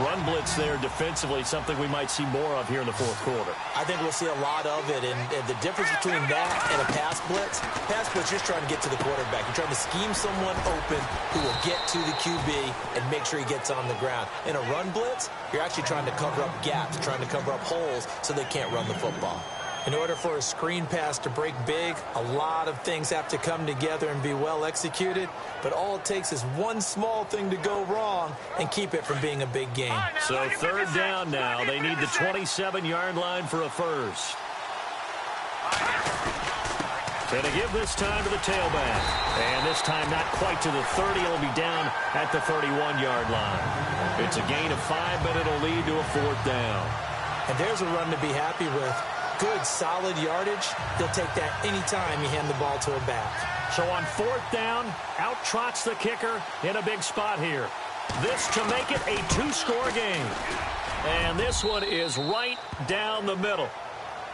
S2: Run blitz there defensively, something we might see more of here in the fourth quarter.
S3: I think we'll see a lot of it, and the difference between that and a pass blitz, you're just trying to get to the quarterback. You're trying to scheme someone open who will get to the QB and make sure he gets on the ground. In a run blitz, you're actually trying to cover up gaps, trying to cover up holes so they can't run the football. In order for a screen pass to break big, a lot of things have to come together and be well executed, but all it takes is one small thing to go wrong and keep it from being a big game.
S2: So third down now. They need the 27-yard line for a first. Going to give this time to the tailback. And this time not quite to the 30. It'll be down at the 31-yard line. It's a gain of 5, but it'll lead to a fourth down.
S3: And there's a run to be happy with. Good, solid yardage. He'll take that anytime you hand the ball to a back.
S2: So on fourth down, out trots the kicker in a big spot here. This to make it a two-score game. And this one is right down the middle.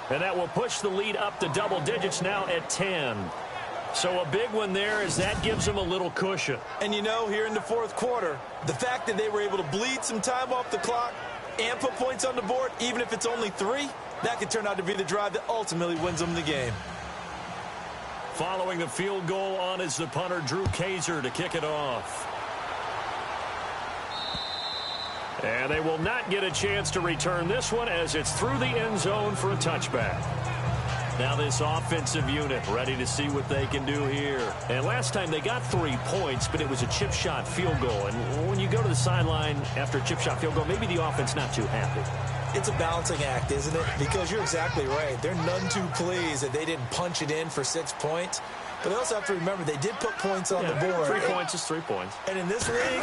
S2: And that will push the lead up to double digits now at 10. So a big one there as that gives them a little cushion.
S3: And you know, here in the fourth quarter, the fact that they were able to bleed some time off the clock and put points on the board, even if it's only 3, that could turn out to be the drive that ultimately wins them the game.
S2: Following the field goal on is the punter, Drew Kaiser, to kick it off. And they will not get a chance to return this one as it's through the end zone for a touchback. Now this offensive unit ready to see what they can do here. And last time they got 3 points, but it was a chip shot field goal. And when you go to the sideline after a chip shot field goal, maybe the offense not too happy.
S3: It's a balancing act, isn't it? Because you're exactly right. They're none too pleased that they didn't punch it in for 6 points. But they also have to remember they did put points on the board.
S2: 3 points is 3 points.
S3: And in this league,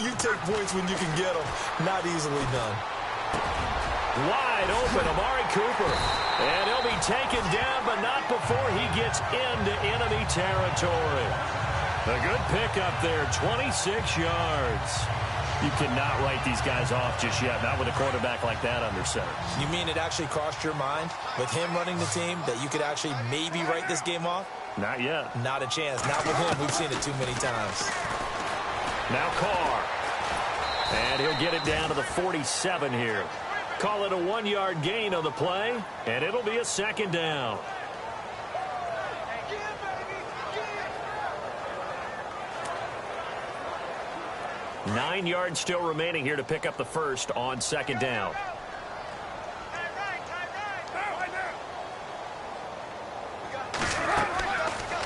S3: you take points when you can get them. Not easily done.
S2: Wide open, Amari Cooper. And he'll be taken down, but not before he gets into enemy territory. A good pickup there, 26 yards. You cannot write these guys off just yet, not with a quarterback like that under center.
S3: You mean it actually crossed your mind with him running the team that you could actually maybe write this game off?
S2: Not yet.
S3: Not a chance. Not with him. We've seen it too many times.
S2: Now Carr. And he'll get it down to the 47 here. Call it a 1-yard gain on the play, and it'll be a second down. Nine yards still remaining here to pick up the first on second down.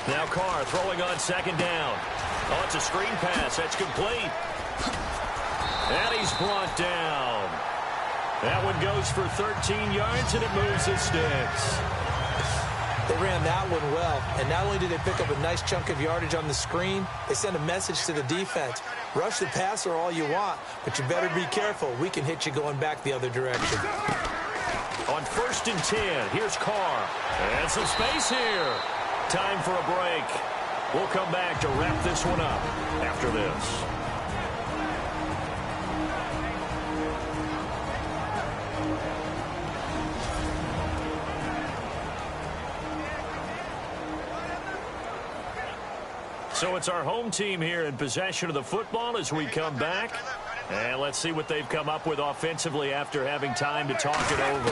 S2: Now Carr throwing on second down. Oh, it's a screen pass. That's complete. And he's brought down. That one goes for 13 yards, and it moves his sticks.
S3: They ran that one well, and not only did they pick up a nice chunk of yardage on the screen, they sent a message to the defense. Rush the passer all you want, but you better be careful. We can hit you going back the other direction.
S2: On 1st and 10, here's Carr. And some space here. Time for a break. We'll come back to wrap this one up after this. So it's our home team here in possession of the football as we come back. And let's see what they've come up with offensively after having time to talk it over.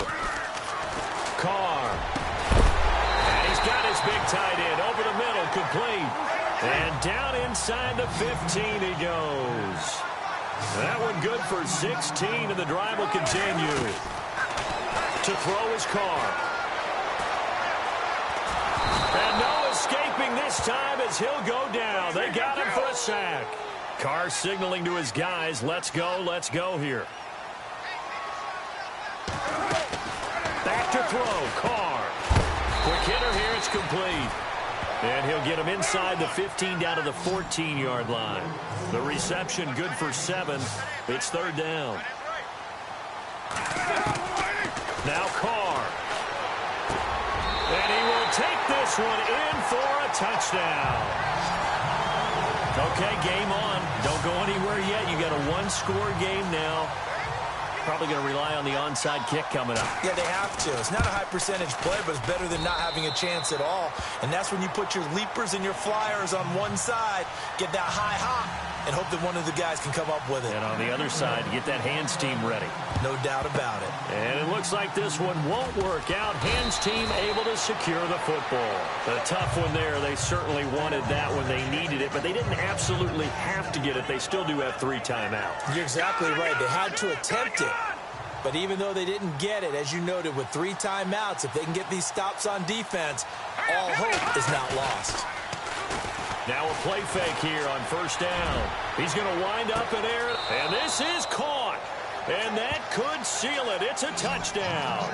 S2: Carr. And he's got his big tight end over the middle, complete. And down inside the 15 he goes. That one good for 16, and the drive will continue. To throw is Carr. And no escaping this time as he'll go down. They got him for a sack. Carr signaling to his guys, let's go here. Back to throw, Carr. Quick hitter here, it's complete. And he'll get him inside the 15 down to the 14-yard line. The reception good for 7. It's third down. Now Carr. And he will take this one in for a touchdown. Okay, game on. Don't go anywhere yet. You got a 1-score game now. Probably going to rely on the onside kick coming up.
S3: Yeah, they have to. It's not a high percentage play, but it's better than not having a chance at all. And that's when you put your leapers and your flyers on one side, get that high hop, and hope that one of the guys can come up with it.
S2: And on the other side, get that hands team ready.
S3: No doubt about it.
S2: And it looks like this one won't work out. Hands team able to secure the football. A tough one there. They certainly wanted that when they needed it, but they didn't absolutely have to get it. They still do have 3 timeouts.
S3: You're exactly right. They had to attempt it. But even though they didn't get it, as you noted, with 3 timeouts, if they can get these stops on defense, all hope is not lost.
S2: Now a play fake here on first down. He's going to wind up in air, and this is caught. And that could seal it. It's a touchdown.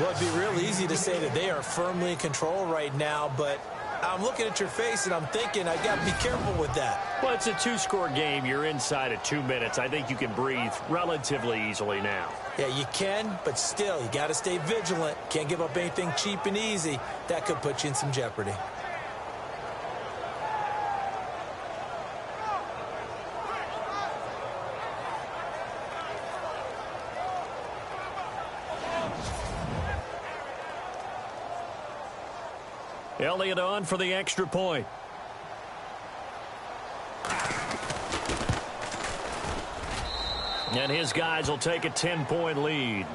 S3: Well, it'd be real easy to say that they are firmly in control right now, but I'm looking at your face and I'm thinking I got to be careful with that.
S2: Well, it's a 2-score game. You're inside of 2 minutes. I think you can breathe relatively easily now.
S3: Yeah, you can, but still, you got to stay vigilant. Can't give up anything cheap and easy. That could put you in some jeopardy.
S2: Elliott on for the extra point. And his guys will take a 10-point lead.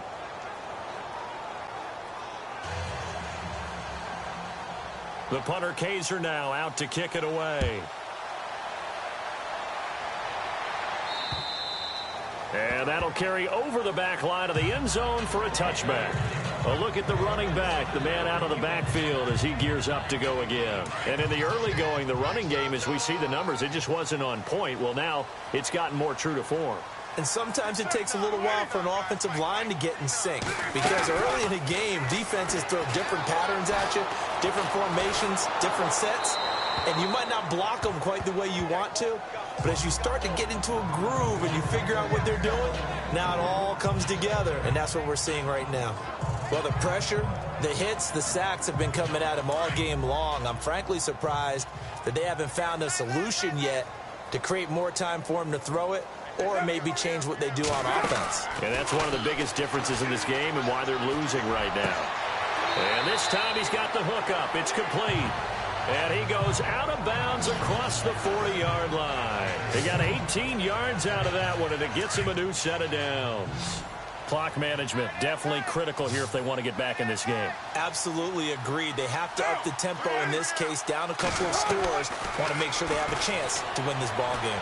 S2: The punter Kaiser now out to kick it away. And that'll carry over the back line of the end zone for a touchback. A look at the running back, the man out of the backfield as he gears up to go again. And in the early going, the running game, as we see the numbers, it just wasn't on point. Well, now it's gotten more true to form.
S3: And sometimes it takes a little while for an offensive line to get in sync. Because early in a game, defenses throw different patterns at you, different formations, different sets. And you might not block them quite the way you want to. But as you start to get into a groove and you figure out what they're doing, now it all comes together. And that's what we're seeing right now. Well, the pressure, the hits, the sacks have been coming at him all game long. I'm frankly surprised that they haven't found a solution yet to create more time for him to throw it or maybe change what they do on offense.
S2: And that's one of the biggest differences in this game and why they're losing right now. And this time he's got the hook up. It's complete. And he goes out of bounds across the 40-yard line. He got 18 yards out of that one, and it gets him a new set of downs. Clock management definitely critical here if they want to get back in this game.
S3: Absolutely agreed. They have to up the tempo in this case, down a couple of scores. Want to make sure they have a chance to win this ball game.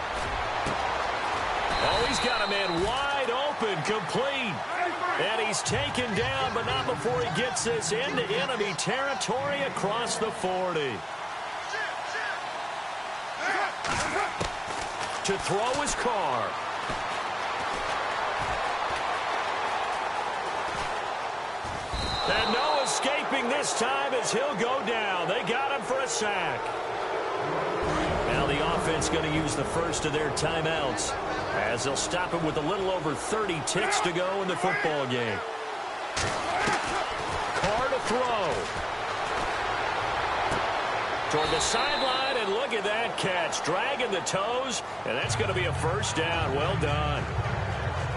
S2: Oh, he's got a man wide open, complete. And he's taken down, but not before he gets this into enemy territory across the 40. To throw his Carr. And no escaping this time as he'll go down. They got him for a sack. Now the offense going to use the first of their timeouts as they'll stop him with a little over 30 ticks to go in the football game. Carr to throw. Toward the sideline, and look at that catch. Dragging the toes, and that's going to be a first down. Well done.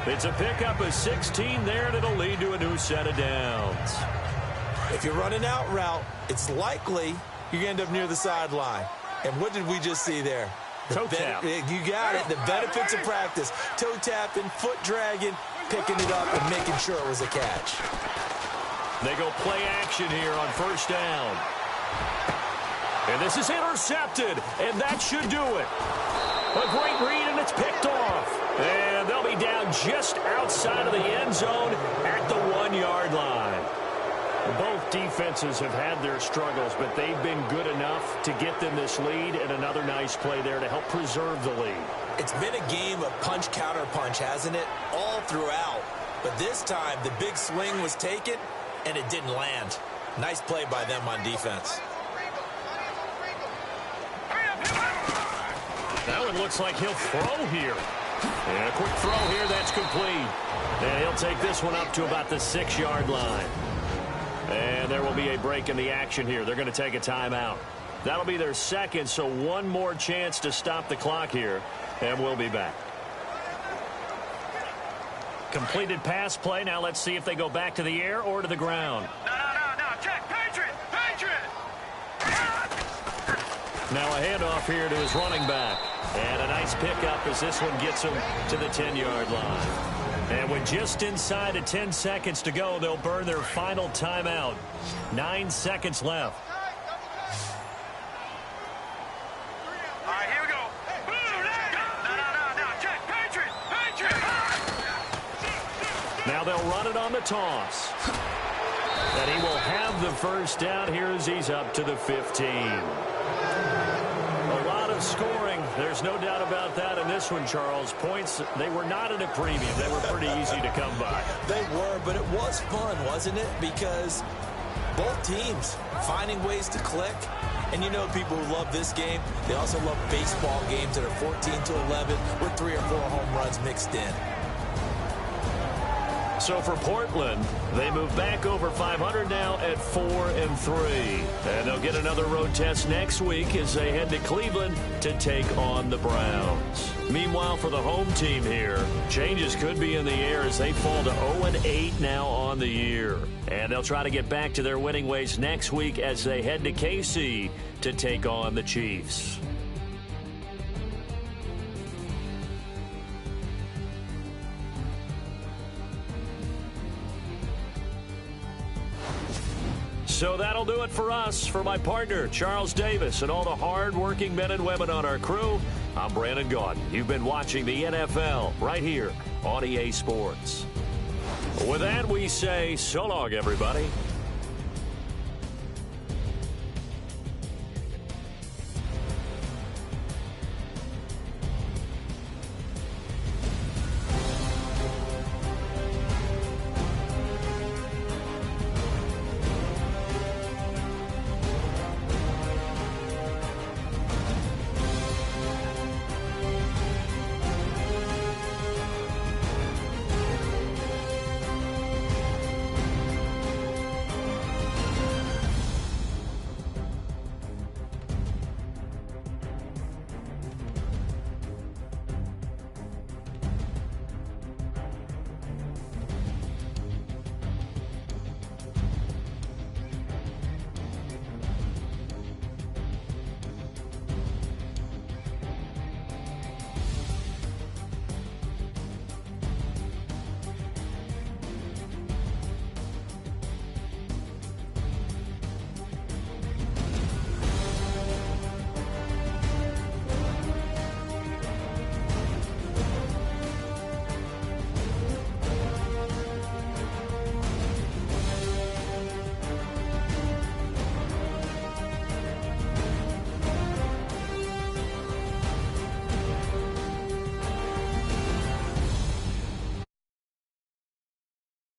S2: It's a pickup of 16 there, and it'll lead to a new set of downs.
S3: If you're running out route, it's likely you're going to end up near the sideline. And what did we just see there?
S2: Toe tap.
S3: You got it. The benefits of practice. Toe tapping, foot dragging, picking it up, and making sure it was a catch.
S2: They go play action here on first down. And this is intercepted, and that should do it. A great read, and it's picked off. And they'll be down just outside of the end zone at the 1-yard line. Both defenses have had their struggles, but they've been good enough to get them this lead, and another nice play there to help preserve the lead.
S3: It's been a game of punch-counter-punch, hasn't it? All throughout. But this time, the big swing was taken, and it didn't land. Nice play by them on defense.
S2: Now it looks like he'll throw here. And a quick throw here, that's complete. And he'll take this one up to about the 6-yard line. And there will be a break in the action here. They're going to take a timeout. That'll be their second, so one more chance to stop the clock here, and we'll be back. Completed pass play. Now let's see if they go back to the air or to the ground.
S6: No. Check. Patriot.
S2: Now a handoff here to his running back. And a nice pickup as this one gets him to the 10-yard line. And with just inside of 10 seconds to go, they'll burn their final timeout. 9 seconds left.
S6: All right, here we go. No. Check. Patriot.
S2: Now they'll run it on the toss. And he will have the first down here as he's up to the 15. A lot of scoring. There's no doubt about that in this one, Charles. Points, they were not at a premium. They were pretty easy to come by.
S3: They were, but it was fun, wasn't it? Because both teams finding ways to click. And you know people who love this game, they also love baseball games that are 14-11 with 3 or 4 home runs mixed in.
S2: So for Portland, they move back over 500 now at 4-3. And they'll get another road test next week as they head to Cleveland to take on the Browns. Meanwhile, for the home team here, changes could be in the air as they fall to 0-8 now on the year. And they'll try to get back to their winning ways next week as they head to KC to take on the Chiefs. So that'll do it for us. For my partner, Charles Davis, and all the hard-working men and women on our crew, I'm Brandon Gaudin. You've been watching the NFL right here on EA Sports. With that, we say so long, everybody.